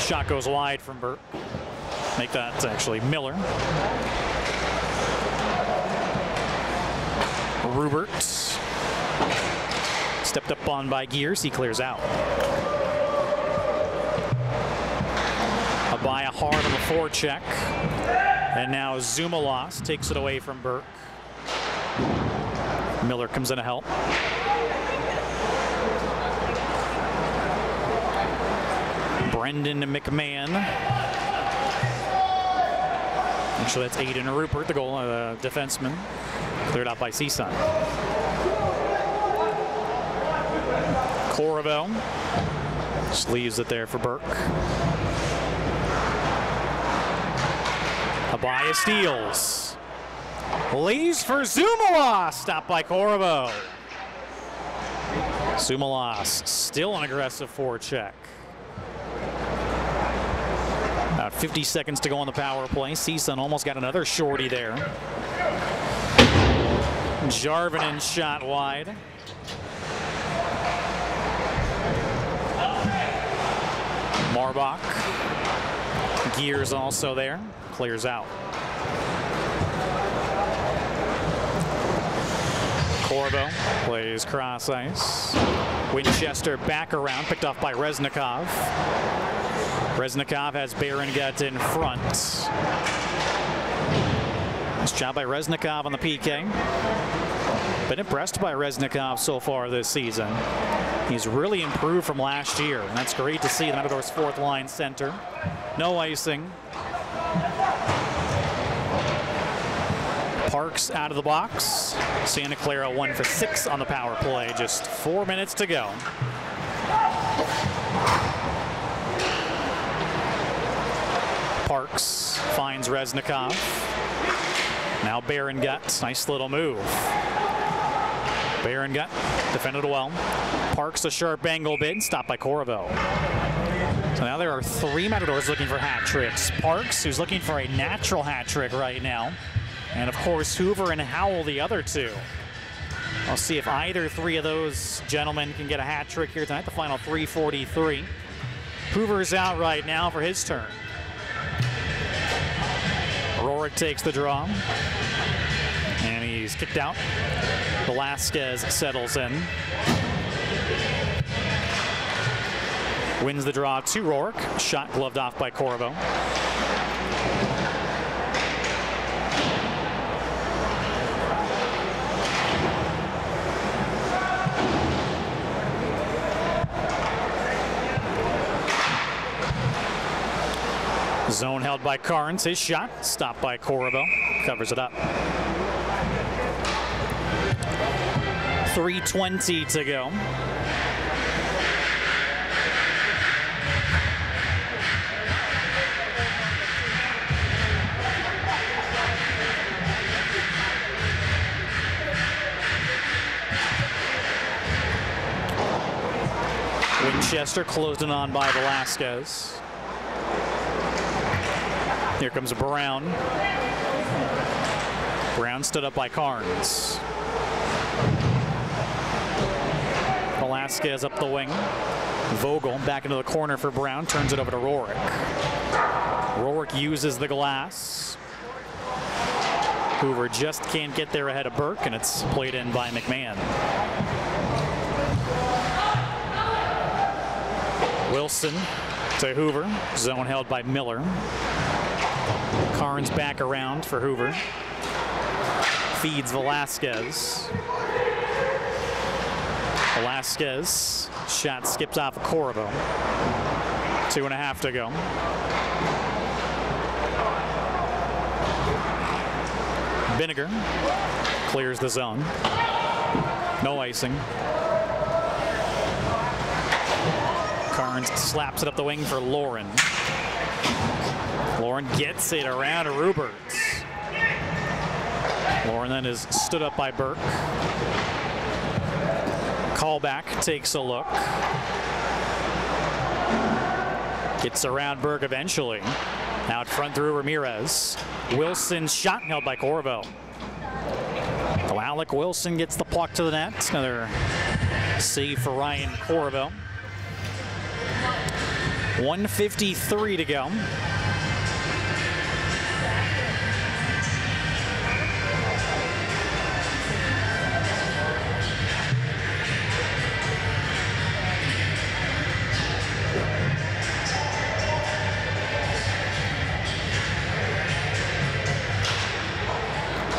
Shot goes wide from Burke. Make that actually Miller. Rupert. Stepped up on by Gears, he clears out. Abaya hard on the forecheck. And now Zumalos takes it away from Burke. Miller comes in to help. Brendan McMahon. Actually, that's Aiden Rupert, the goal, defenseman. Cleared out by CSUN. Corvo just leaves it there for Burke. Abaya steals. Leaves for Zumalas. Stopped by Corvo. Zumalas still an aggressive forecheck. About 50 seconds to go on the power play. CSUN almost got another shorty there. Jarvinen shot wide. Marbach. Gears also there. Clears out. Corvo plays cross ice. Winchester back around, picked off by Reznikov. Reznikov has Berengut in front. Nice job by Reznikov on the PK. Been impressed by Reznikov so far this season. He's really improved from last year, and that's great to see. The Matadors' fourth line center. No icing. Parks out of the box. Santa Clara 1 for 6 on the power play. Just 4 minutes to go. Parks finds Reznikov. Now Berengut. Nice little move. Berengut defended well. Parks a sharp angle bid. Stopped by Corvo. So now there are 3 Matadors looking for hat tricks. Parks, who's looking for a natural hat trick right now. And of course, Hoover and Howell, the other 2. I'll see if either 3 of those gentlemen can get a hat trick here tonight. The final 3:43. Hoover's out right now for his turn. Rorik takes the draw. And he's kicked out. Velasquez settles in. Wins the draw to Rorik. Shot gloved off by Corvo. Zone held by Carnes. His shot stopped by Corvo. Covers it up. 3:20 to go. Winchester closed in on by Velasquez. Here comes Brown. Brown stood up by Carnes. Velasquez up the wing. Vogel back into the corner for Brown. Turns it over to Rorik. Rorik uses the glass. Hoover just can't get there ahead of Burke, and it's played in by McMahon. Wilson to Hoover. Zone held by Miller. Carnes back around for Hoover. Feeds Velasquez. Velasquez. Shot skips off of Corvo. 2.5 to go. Vinegar clears the zone. No icing. Carnes slaps it up the wing for Lauren. Lauren gets it around Ruberts. Lauren then is stood up by Burke. Callback takes a look. Gets around Burke eventually. Out front through Ramirez. Wilson's shot held by Corvo. So Alec Wilson gets the puck to the net. Another save for Ryan Corvo. 1:53 to go.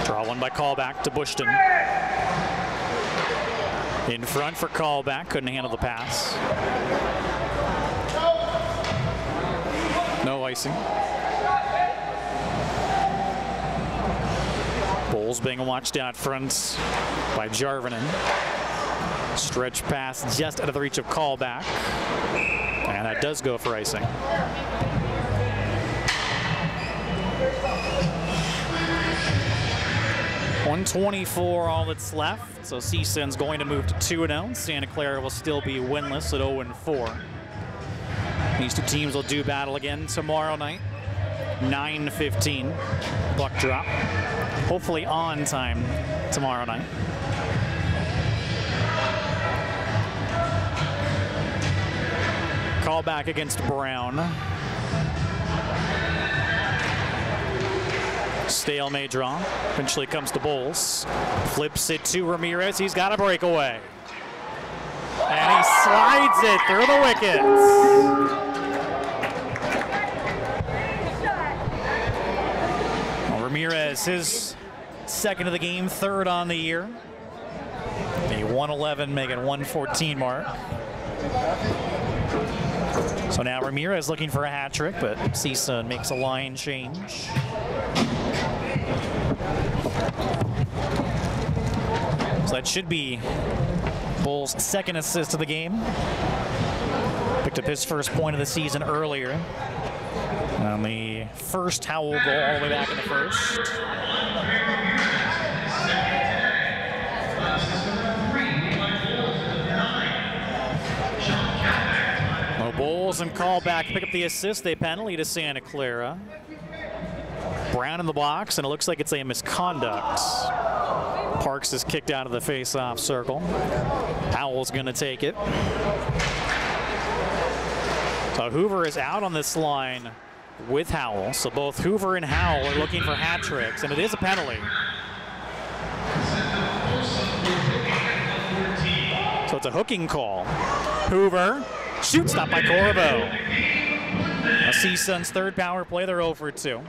Draw one by Callback to Bushton. In front for Callback, couldn't handle the pass. No icing. Bulls being watched out front by Jarvinen. Stretch pass just out of the reach of callback. And that does go for icing. .124 all that's left. So CSUN's going to move to 2-0. Santa Clara will still be winless at 0-4. These two teams will do battle again tomorrow night. 9:15. Puck drop. Hopefully on time tomorrow night. Call back against Brown. Stalemate draw. Eventually comes to Bowles. Flips it to Ramirez. He's got a breakaway. And he slides it through the wickets. Well, Ramirez, his second of the game, third on the year. A 111 making 114 mark. So now Ramirez looking for a hat trick, but CSUN makes a line change. So that should be Bull's second assist of the game. Picked up his first point of the season earlier. On the first Howell goal all the way back in the first. Bowles and callback pick up the assist. They penalty to Santa Clara. Brown in the box, and it looks like it's a misconduct. Parks is kicked out of the face-off circle. Howell's going to take it. So Hoover is out on this line with Howell. So both Hoover and Howell are looking for hat tricks, and it is a penalty. So it's a hooking call. Hoover. Shoot stop by Corvo. CSUN's third power play, they're 0 for 2.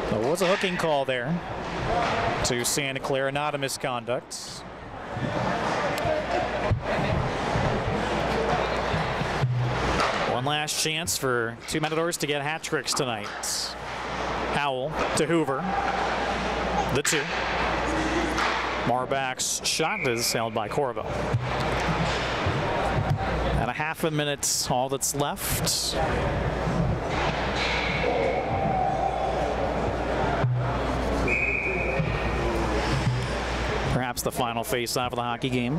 There was a hooking call there to Santa Clara, not a misconduct. One last chance for two Matadors to get hat tricks tonight. Howell to Hoover. The 2. Marbach's shot is held by Corvo. And a half a minute, all that's left. Perhaps the final face-off of the hockey game.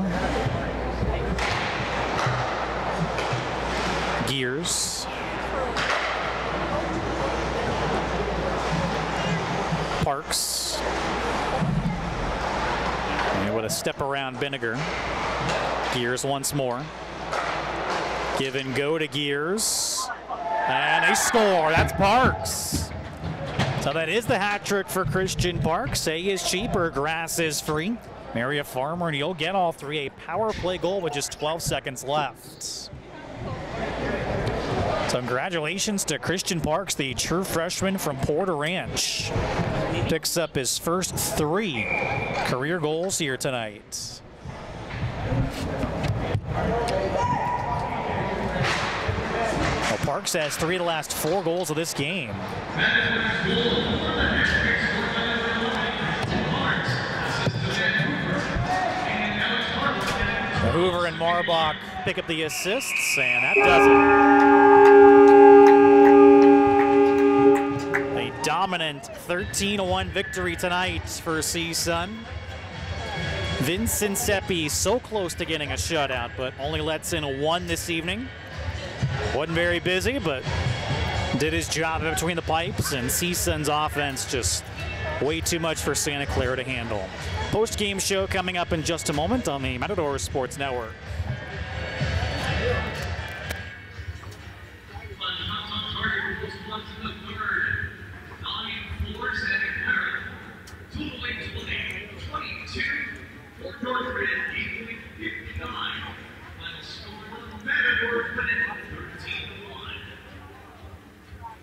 Gears. Parks. And with a step around Vinegar. Gears once more. Give and go to Gears. And they score. That's Parks. So that is the hat trick for Christian Parks. Hay is cheaper. Grass is free. Marry a farmer and you'll get all three. A power play goal with just 12 seconds left. So congratulations to Christian Parks, the true freshman from Porter Ranch. Picks up his first 3 career goals here tonight. Well, Parks has 3 of the last 4 goals of this game. Hoover and Marbach pick up the assists, and that does it. A dominant 13-1 victory tonight for CSUN. Vincent Seppi so close to getting a shutout, but only lets in 1 this evening. Wasn't very busy, but did his job between the pipes, and CSUN's offense just way too much for Santa Clara to handle. Post-game show coming up in just a moment on the Matador Sports Network.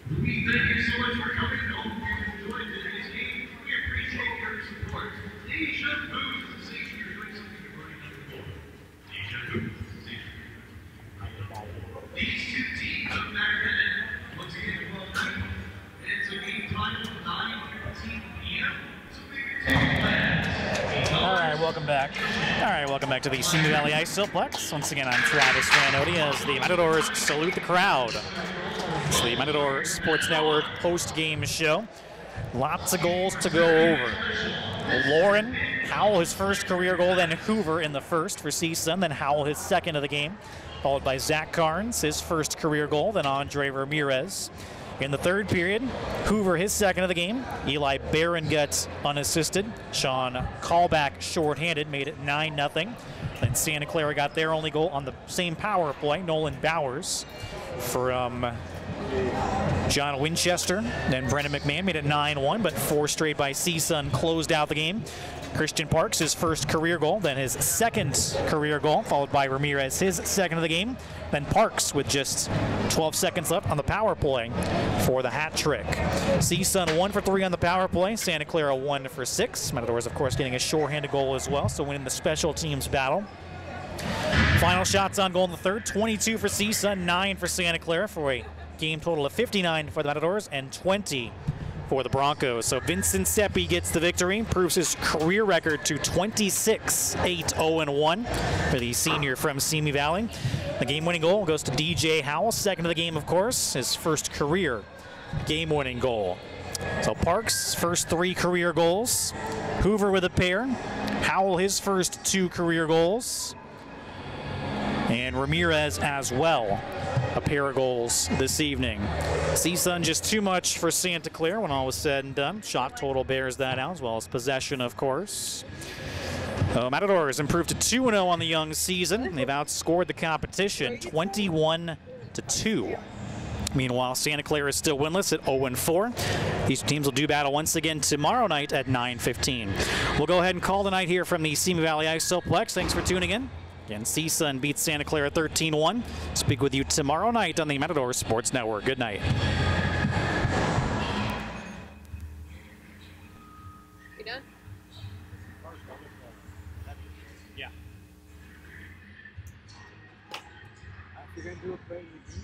We thank you so much for coming. Hope you enjoyed today's game. We appreciate your support. Deja Vu. Say you're doing something you're running on the board. Deja Vu. welcome back. All right, welcome back to the Simi Valley Ice Silplex. Once again, I'm Travis Ranodi as the Matadors salute the crowd. It's the Matador Sports Network post-game show. Lots of goals to go over. Lauren Howell, his first career goal, then Hoover in the first for CSUN, then Howell his second of the game, followed by Zach Carnes, his first career goal, then Andre Ramirez. In the third period, Hoover his second of the game. Eli Barrengut unassisted. Sean Callback shorthanded, made it 9-0. Then Santa Clara got their only goal on the same power play. Nolan Bowers from John Winchester. Then Brendan McMahon made it 9-1, but 4 straight by CSUN closed out the game. Christian Parks, his first career goal, then his second career goal, followed by Ramirez, his second of the game. Then Parks with just 12 seconds left on the power play for the hat trick. CSUN 1 for 3 on the power play. Santa Clara 1 for 6. Matadors, of course, getting a shorthanded goal as well, so winning the special teams battle. Final shots on goal in the third, 22 for CSUN, 9 for Santa Clara for a game total of 59 for the Matadors and 20 for the Broncos. So Vincent Seppi gets the victory, proves his career record to 26-8-0-1 for the senior from Simi Valley. The game-winning goal goes to DJ Howell, second of the game, of course, his first career game-winning goal. So Parks, first 3 career goals. Hoover with a pair. Howell, his first 2 career goals. And Ramirez as well, a pair of goals this evening. CSUN just too much for Santa Clara when all was said and done. Shot total bears that out, as well as possession, of course. Matadors improved to 2-0 on the young season. They've outscored the competition 21-2. Meanwhile, Santa Clara is still winless at 0-4. These teams will do battle once again tomorrow night at 9:15. We'll go ahead and call the night here from the Simi Valley Ice Silplex. Thanks for tuning in. Again, CSUN beats Santa Clara 13-1. Speak with you tomorrow night on the Matador Sports Network. Good night. You done? Yeah. You're going to do a play with me?